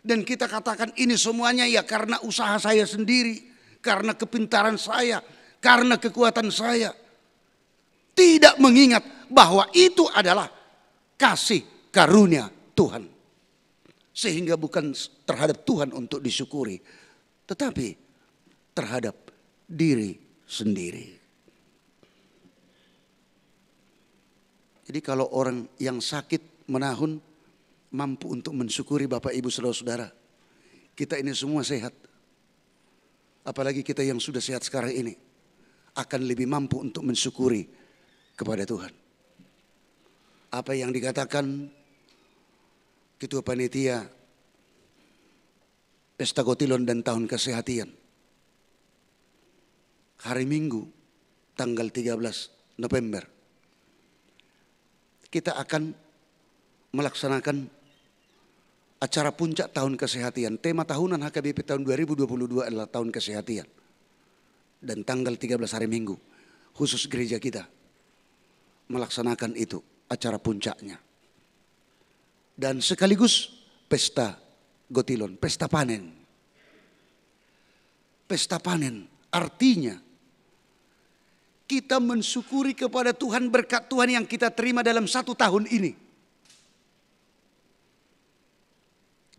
Dan kita katakan ini semuanya ya karena usaha saya sendiri, karena kepintaran saya, karena kekuatan saya. Tidak mengingat bahwa itu adalah kasih karunia Tuhan. Sehingga bukan terhadap Tuhan untuk disyukuri, tetapi terhadap diri sendiri. Jadi kalau orang yang sakit menahun mampu untuk mensyukuri Bapak Ibu Saudara-saudara, kita ini semua sehat. Apalagi kita yang sudah sehat sekarang ini akan lebih mampu untuk mensyukuri kepada Tuhan. Apa yang dikatakan Ketua Panitia Pesta Gotilon dan Tahun Kesehatian hari Minggu tanggal 13 November kita akan melaksanakan acara puncak Tahun Kesehatian. Tema tahunan HKBP tahun 2022 adalah Tahun Kesehatian. Dan tanggal 13 hari Minggu khusus gereja kita melaksanakan itu acara puncaknya. Dan sekaligus pesta Gotilon, pesta panen. Pesta panen artinya kita mensyukuri kepada Tuhan berkat Tuhan yang kita terima dalam 1 tahun ini.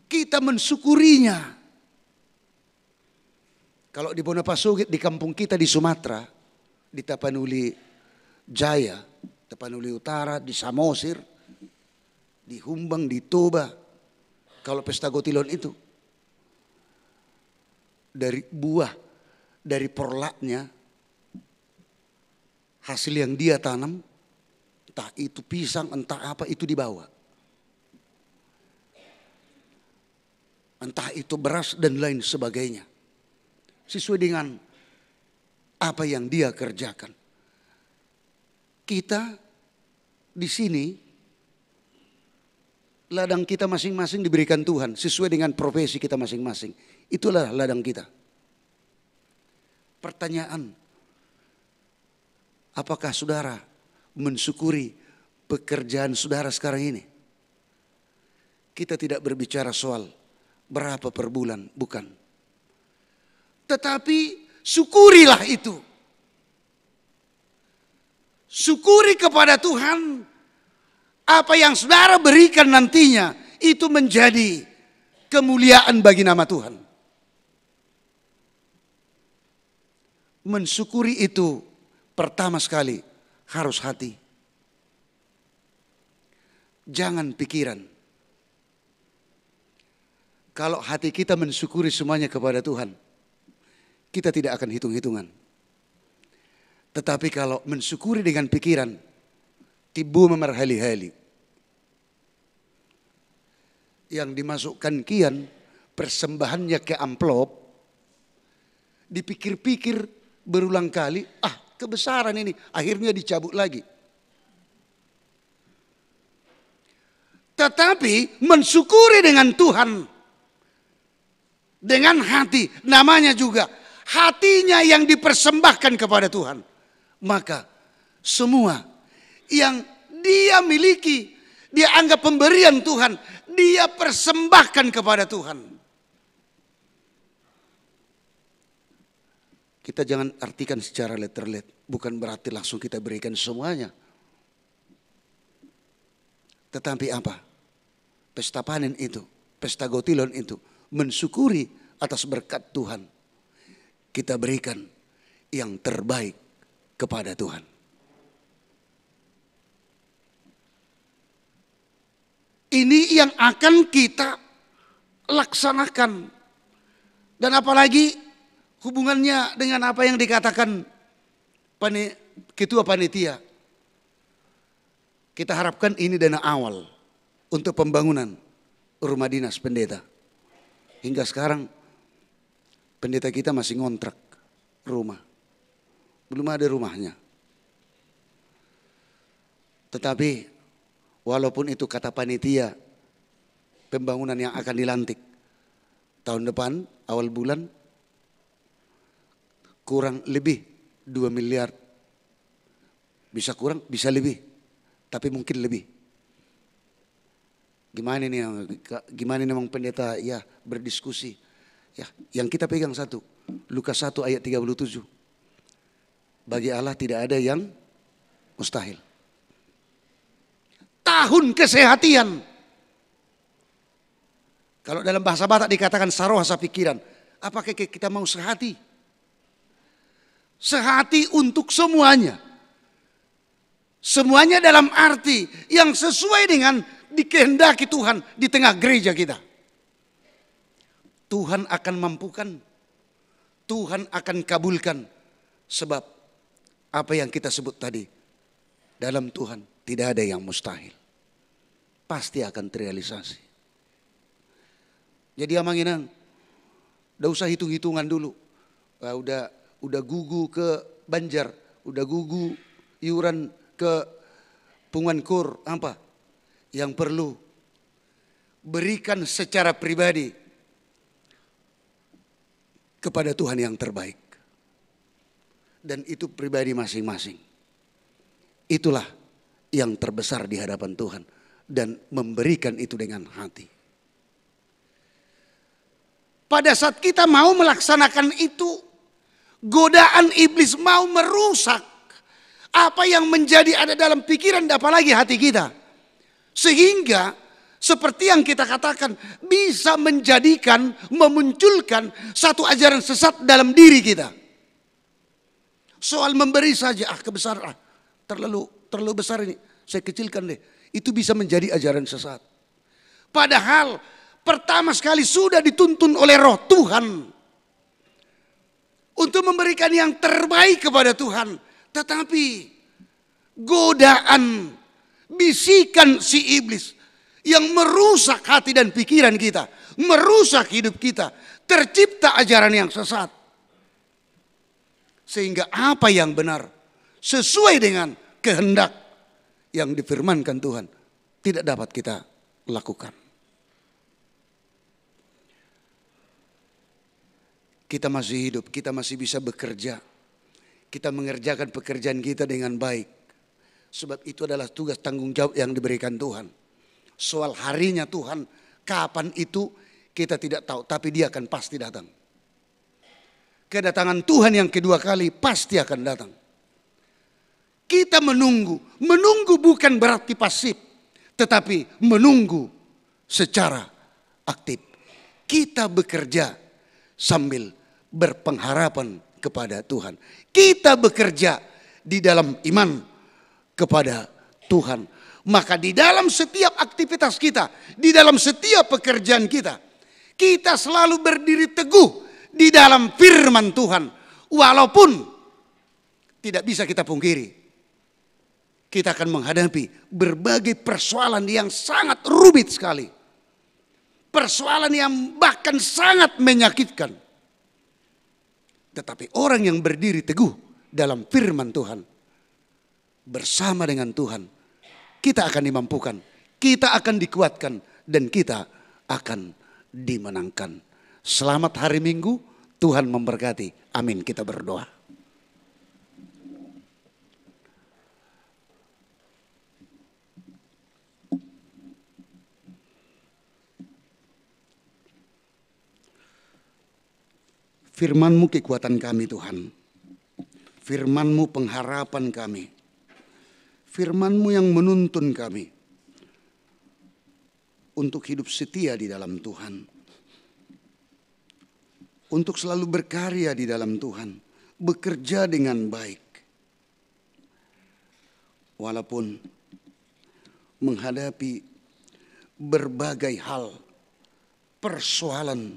Kita mensyukurinya. Kalau di Bonapasugit, di kampung kita di Sumatera, di Tapanuli Jaya, Tapanuli Utara, di Samosir, di Humbang, di Toba. Kalau pesta Gotilon itu dari buah, dari porlaknya, hasil yang dia tanam, entah itu pisang, entah apa itu dibawa. Entah itu beras dan lain sebagainya. Sesuai dengan apa yang dia kerjakan. Kita di sini, ladang kita masing-masing diberikan Tuhan sesuai dengan profesi kita masing-masing. Itulah ladang kita. Pertanyaan, apakah saudara mensyukuri pekerjaan saudara sekarang ini? Kita tidak berbicara soal berapa per bulan, bukan. Tetapi syukurilah itu. Syukuri kepada Tuhan. Apa yang saudara berikan nantinya itu menjadi kemuliaan bagi nama Tuhan. Mensyukuri itu pertama sekali harus hati. Jangan pikiran. Kalau hati kita mensyukuri semuanya kepada Tuhan, kita tidak akan hitung-hitungan. Tetapi kalau mensyukuri dengan pikiran, tibu memerhali-hali. Yang dimasukkan kian, persembahannya ke amplop, dipikir-pikir berulang kali, kebesaran ini, akhirnya dicabut lagi. Tetapi mensyukuri dengan Tuhan, dengan hati, namanya juga hatinya yang dipersembahkan kepada Tuhan. Maka semua yang dia miliki, dia anggap pemberian Tuhan, dia persembahkan kepada Tuhan. Kita jangan artikan secara letterlet, bukan berarti langsung kita berikan semuanya. Tetapi apa? Pesta panen itu, pesta Gotilon itu, mensyukuri atas berkat Tuhan. Kita berikan yang terbaik kepada Tuhan. Ini yang akan kita laksanakan. Dan apalagi hubungannya dengan apa yang dikatakan Ketua Panitia. Kita harapkan ini dana awal. untuk pembangunan rumah dinas pendeta. Hingga sekarang pendeta kita masih ngontrak rumah. Belum ada rumahnya. Tetapi walaupun itu kata panitia pembangunan yang akan dilantik tahun depan awal bulan, kurang lebih 2 miliar. Bisa kurang, bisa lebih. Tapi mungkin lebih. Gimana nih memang pendeta ya berdiskusi. Ya, yang kita pegang satu, Lukas 1 ayat 37. Bagi Allah tidak ada yang mustahil. Tahun kesehatian. Kalau dalam bahasa Batak dikatakan saroha pikiran. Apakah kita mau sehati? Sehati untuk semuanya. Semuanya dalam arti yang sesuai dengan dikehendaki Tuhan di tengah gereja kita. Tuhan akan mampukan, Tuhan akan kabulkan. Sebab apa yang kita sebut tadi, dalam Tuhan tidak ada yang mustahil. Pasti akan terrealisasi. Jadi amanginan, udah usah hitung-hitungan dulu. Udah gugu ke Banjar, udah gugu iuran ke Punguan Kur, apa? Yang perlu berikan secara pribadi kepada Tuhan yang terbaik. Dan itu pribadi masing-masing. Itulah yang terbesar di hadapan Tuhan. Dan memberikan itu dengan hati. Pada saat kita mau melaksanakan itu, godaan iblis mau merusak apa yang menjadi ada dalam pikiran dan apalagi hati kita. Sehingga seperti yang kita katakan bisa menjadikan, memunculkan satu ajaran sesat dalam diri kita. Soal memberi saja, kebesaran, terlalu besar ini, saya kecilkan deh. Itu bisa menjadi ajaran sesat. Padahal pertama sekali sudah dituntun oleh Roh Tuhan untuk memberikan yang terbaik kepada Tuhan. Tetapi godaan, bisikan si iblis yang merusak hati dan pikiran kita, merusak hidup kita, tercipta ajaran yang sesat. Sehingga apa yang benar sesuai dengan kehendak yang difirmankan Tuhan tidak dapat kita lakukan. Kita masih hidup, kita masih bisa bekerja. Kita mengerjakan pekerjaan kita dengan baik. Sebab itu adalah tugas tanggung jawab yang diberikan Tuhan. Soal harinya Tuhan, kapan itu kita tidak tahu. Tapi dia akan pasti datang. Kedatangan Tuhan yang kedua kali pasti akan datang. Kita menunggu. Menunggu bukan berarti pasif. Tetapi menunggu secara aktif. Kita bekerja sambil berpengharapan kepada Tuhan. Kita bekerja di dalam iman kepada Tuhan. Maka di dalam setiap aktivitas kita, di dalam setiap pekerjaan kita, kita selalu berdiri teguh di dalam firman Tuhan. Walaupun tidak bisa kita pungkiri, kita akan menghadapi berbagai persoalan yang sangat rumit sekali. Persoalan yang bahkan sangat menyakitkan. Tetapi orang yang berdiri teguh dalam firman Tuhan, bersama dengan Tuhan, kita akan dimampukan, kita akan dikuatkan, dan kita akan dimenangkan. Selamat hari Minggu, Tuhan memberkati. Amin, kita berdoa. Firman-Mu kekuatan kami Tuhan. Firman-Mu pengharapan kami. Firman-Mu yang menuntun kami untuk hidup setia di dalam Tuhan. Untuk selalu berkarya di dalam Tuhan. Bekerja dengan baik. Walaupun menghadapi berbagai hal, persoalan,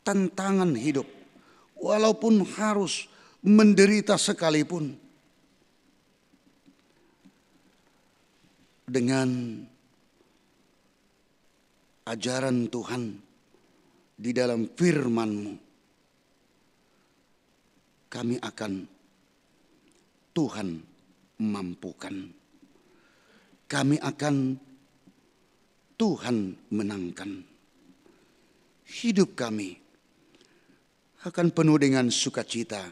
tantangan hidup. Walaupun harus menderita sekalipun, dengan ajaran Tuhan di dalam firman-Mu, kami akan Tuhan mampukan. Kami akan Tuhan menangkan. Hidup kami akan penuh dengan sukacita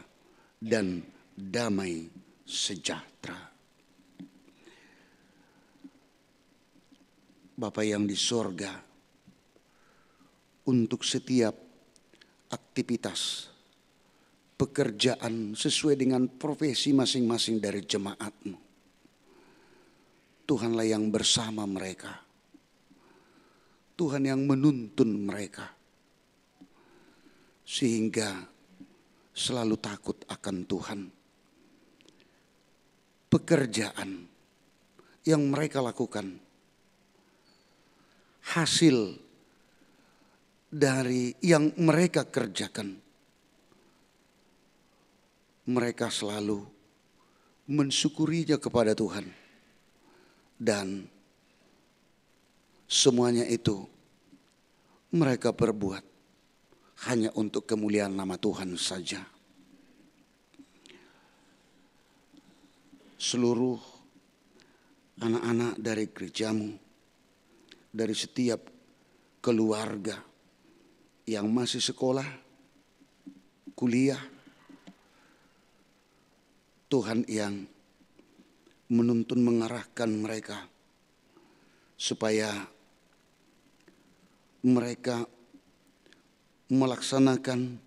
dan damai sejahtera. Bapa yang di sorga, untuk setiap aktivitas pekerjaan sesuai dengan profesi masing-masing dari jemaat-Mu, Tuhanlah yang bersama mereka. Tuhan yang menuntun mereka, sehingga selalu takut akan Tuhan. Pekerjaan yang mereka lakukan, hasil dari yang mereka kerjakan, mereka selalu mensyukurinya kepada Tuhan. Dan semuanya itu mereka perbuat hanya untuk kemuliaan nama Tuhan saja. Seluruh anak-anak dari gerejamu, dari setiap keluarga yang masih sekolah, kuliah, Tuhan yang menuntun mengarahkan mereka supaya mereka melaksanakan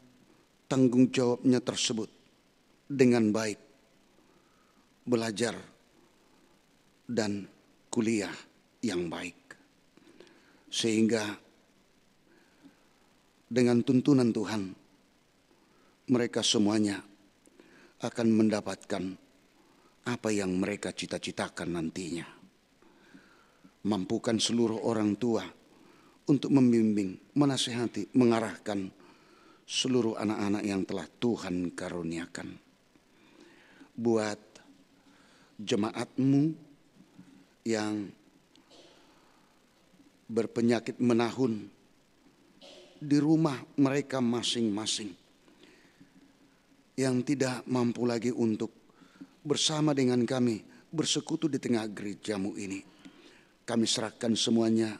tanggung jawabnya tersebut dengan baik, belajar dan kuliah yang baik, sehingga dengan tuntunan Tuhan mereka semuanya akan mendapatkan apa yang mereka cita-citakan nantinya. Mampukan seluruh orang tua untuk membimbing, menasihati, mengarahkan seluruh anak-anak yang telah Tuhan karuniakan. Buat jemaat-Mu yang berpenyakit menahun di rumah mereka masing-masing, yang tidak mampu lagi untuk bersama dengan kami bersekutu di tengah gerejamu ini, kami serahkan semuanya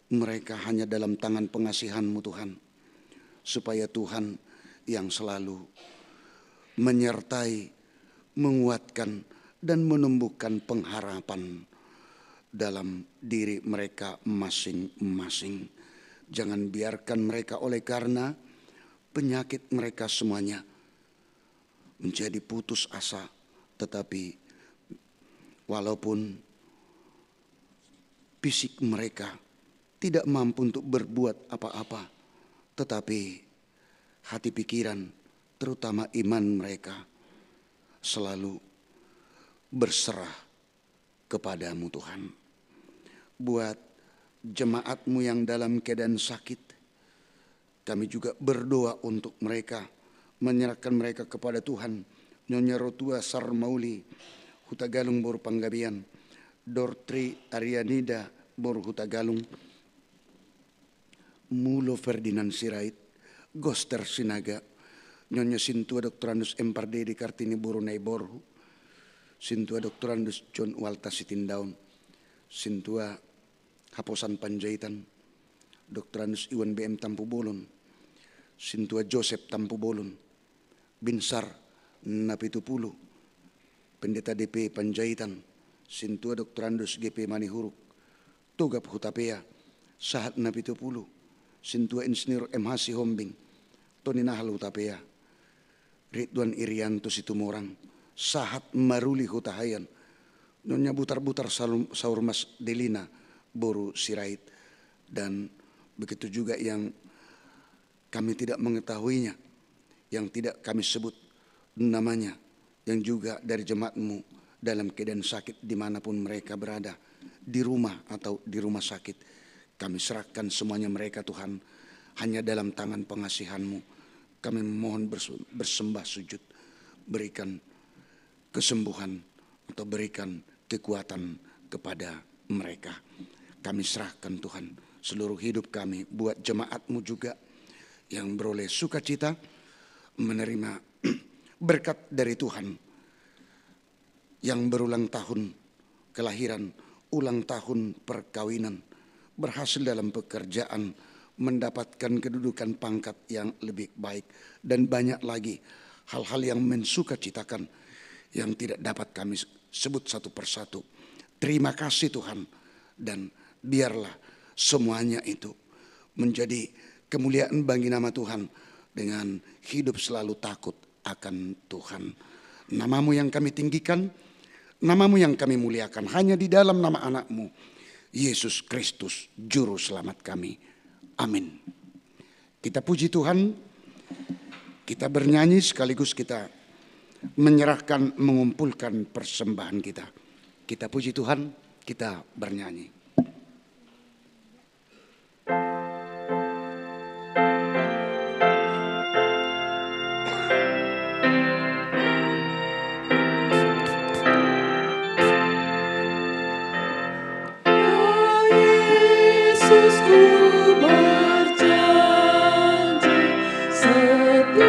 mereka hanya dalam tangan pengasihan-Mu Tuhan, supaya Tuhan yang selalu menyertai, menguatkan dan menumbuhkan pengharapan dalam diri mereka masing-masing. Jangan biarkan mereka oleh karena penyakit mereka semuanya menjadi putus asa. Tetapi walaupun fisik mereka tidak mampu untuk berbuat apa-apa, tetapi hati pikiran, terutama iman mereka, selalu berserah kepadamu Tuhan. Buat jemaat-Mu yang dalam keadaan sakit, kami juga berdoa untuk mereka, menyerahkan mereka kepada Tuhan. Nyonya Rotua Sarmauli Hutagalung Boru Panggabian, Dortri Arianida Boru Hutagalung, Mulo Ferdinand Sirait, Goster Sinaga, Nyonya Sintua Doktorandus Emparde di Kartini Boru Naiboru, Sintua Doktorandus John Walta Sitindaun, Sintua Haposan Panjaitan, Doktorandus Iwan BM Tampu Bolon, Sintua Joseph Tampu Bolon, Binsar Napitupulu, Pendeta DP Panjaitan, Sintua Doktorandus GP Manihuruk, Togap Hutapea, Sahat Napitupulu, Sintua Insinyur MH Sihombing, Tony Nahal Hutapea, Ridwan Irianto Situmorang, Sahat Maruli Hutahayan, Nyonya Butar-Butar Saurmas Delina Boru Sirait, dan begitu juga yang kami tidak mengetahuinya, yang tidak kami sebut namanya, yang juga dari jemaat-Mu dalam keadaan sakit dimanapun mereka berada, di rumah atau di rumah sakit, kami serahkan semuanya mereka Tuhan, hanya dalam tangan pengasihan-Mu. Kami mohon bersembah sujud, berikan kesembuhan atau berikan kekuatan kepada mereka. Kami serahkan Tuhan seluruh hidup kami. Buat jemaat-Mu juga yang beroleh sukacita menerima berkat dari Tuhan, yang berulang tahun kelahiran, ulang tahun perkawinan, berhasil dalam pekerjaan, mendapatkan kedudukan pangkat yang lebih baik, dan banyak lagi hal-hal yang mensukacitakan yang tidak dapat kami sebut satu persatu. Terima kasih Tuhan, dan biarlah semuanya itu menjadi kemuliaan bagi nama Tuhan dengan hidup selalu takut akan Tuhan. Nama-Mu yang kami tinggikan, nama-Mu yang kami muliakan, hanya di dalam nama anak-Mu, Yesus Kristus, Juru Selamat kami. Amin. Kita puji Tuhan, kita bernyanyi sekaligus kita menyerahkan, mengumpulkan persembahan kita. Kita puji Tuhan, kita bernyanyi. Yesusku berjanji setia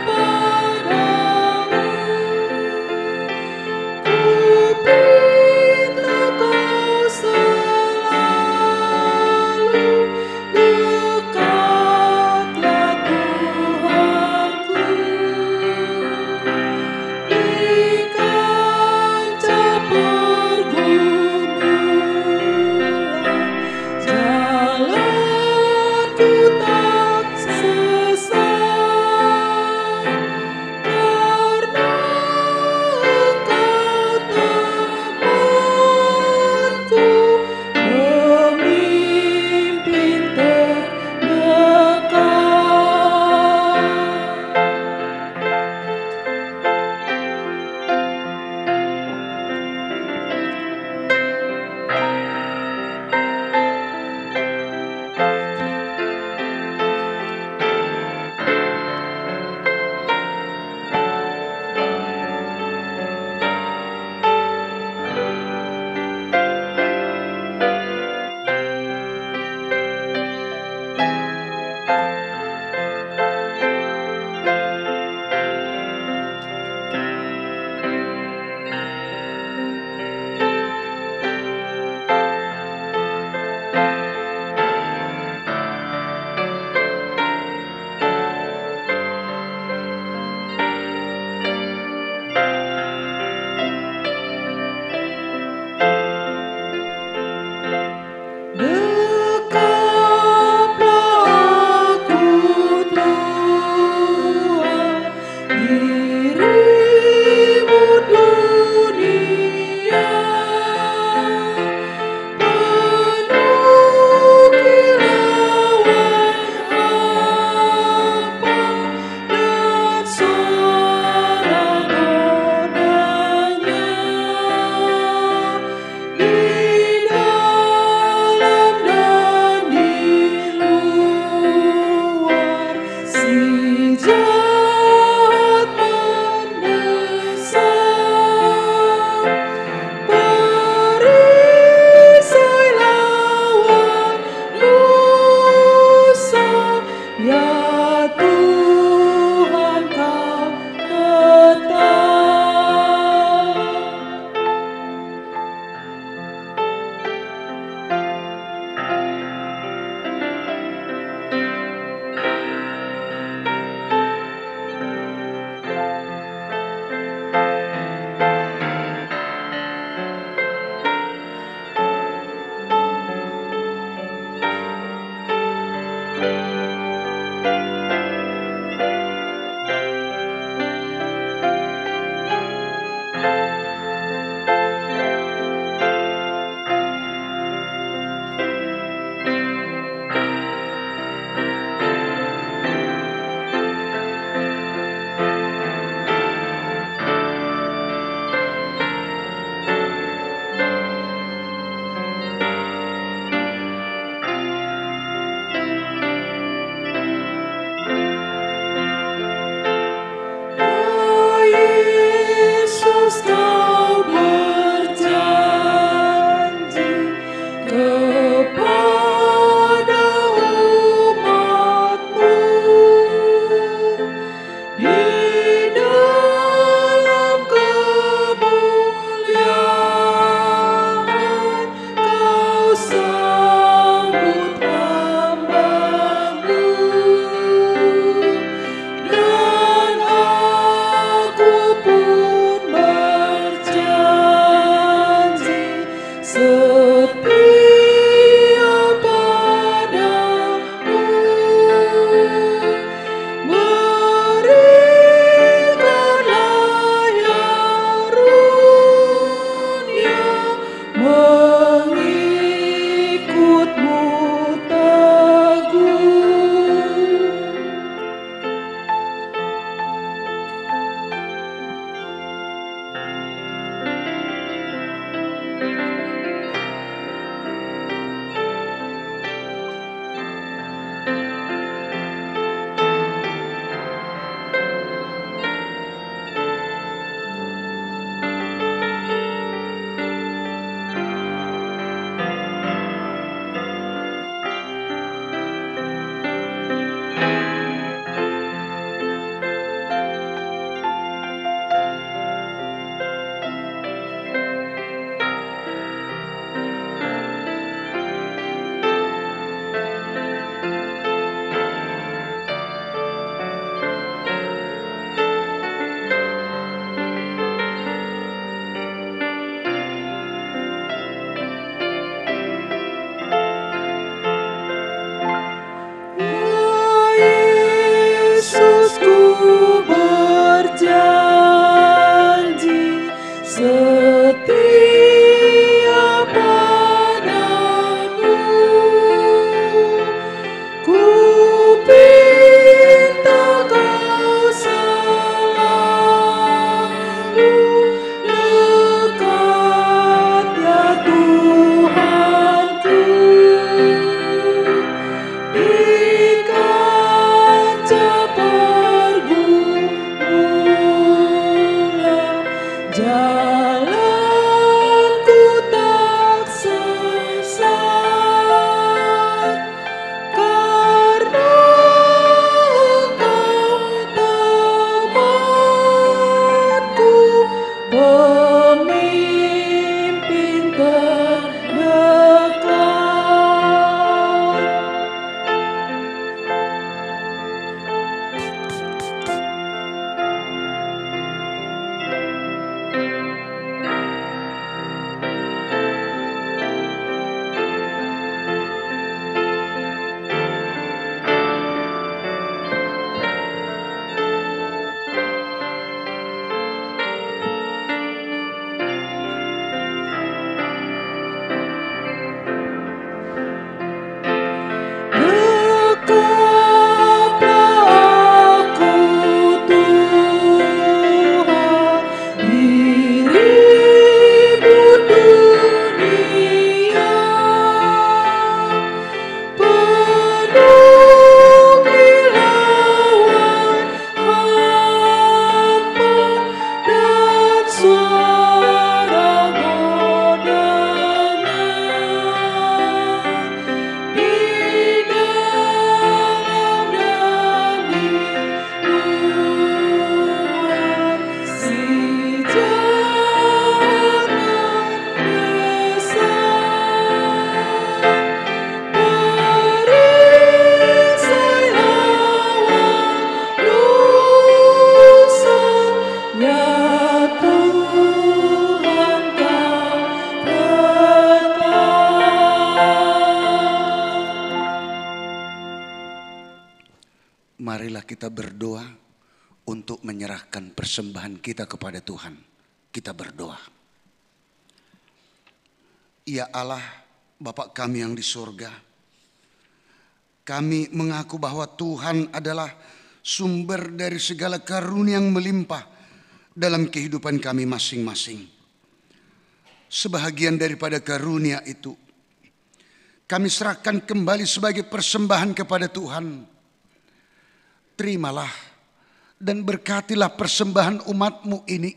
padamu, ku pinta kau selalu dekatlah Tuhanku, di kancah pergumulan. marilah kita berdoa untuk menyerahkan persembahan kita kepada Tuhan. Kita berdoa. Ya Allah, Bapa kami yang di surga, kami mengaku bahwa Tuhan adalah sumber dari segala karunia yang melimpah dalam kehidupan kami masing-masing. Sebahagian daripada karunia itu kami serahkan kembali sebagai persembahan kepada Tuhan. Terimalah dan berkatilah persembahan umat-Mu ini,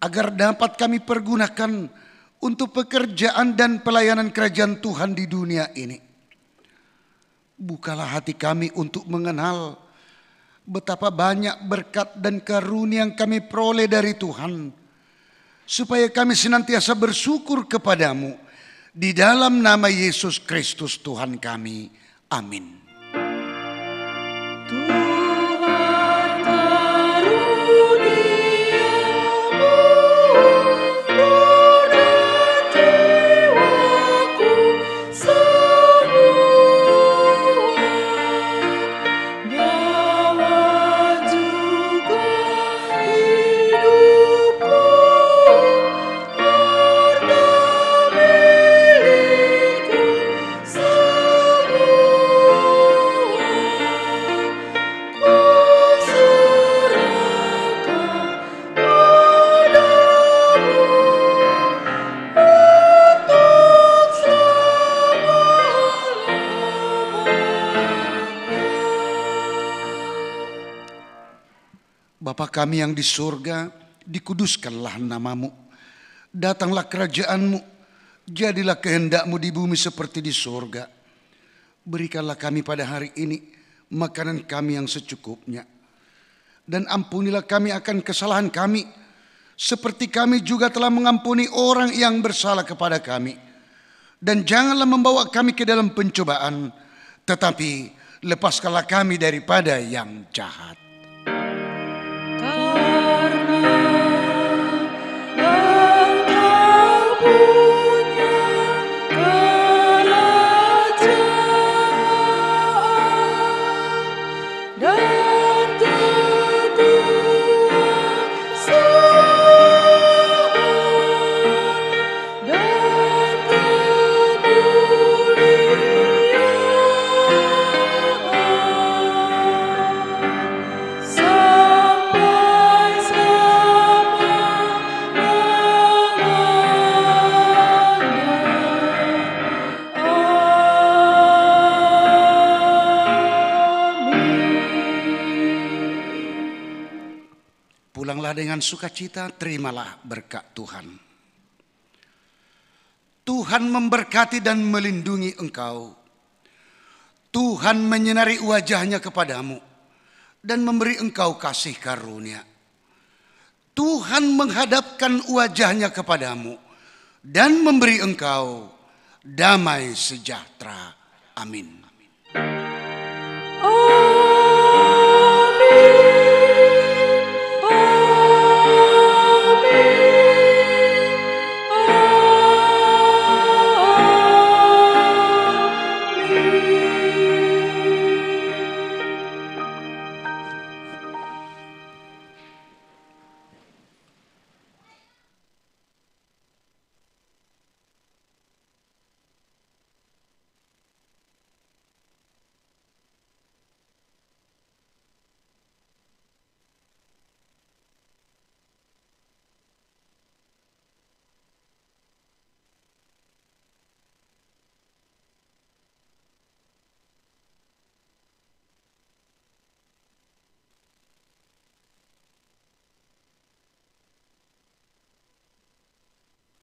agar dapat kami pergunakan untuk pekerjaan dan pelayanan kerajaan Tuhan di dunia ini. Bukalah hati kami untuk mengenal betapa banyak berkat dan karunia yang kami peroleh dari Tuhan, supaya kami senantiasa bersyukur kepadamu. Di dalam nama Yesus Kristus Tuhan kami. Amin. Tuhan karuniamu, roh dan jiwaku semua, nyawa juga hidupku, harta milikku semua. Bapa kami yang di surga, dikuduskanlah namamu. Datanglah kerajaanmu, jadilah kehendak-Mu di bumi seperti di surga. Berikanlah kami pada hari ini makanan kami yang secukupnya. Dan ampunilah kami akan kesalahan kami, seperti kami juga telah mengampuni orang yang bersalah kepada kami. Dan janganlah membawa kami ke dalam pencobaan, tetapi lepaskanlah kami daripada yang jahat. Pulanglah dengan sukacita, terimalah berkat Tuhan. Tuhan memberkati dan melindungi engkau. Tuhan menyinari wajahnya kepadamu dan memberi engkau kasih karunia. Tuhan menghadapkan wajahnya kepadamu dan memberi engkau damai sejahtera. Amin. Amin.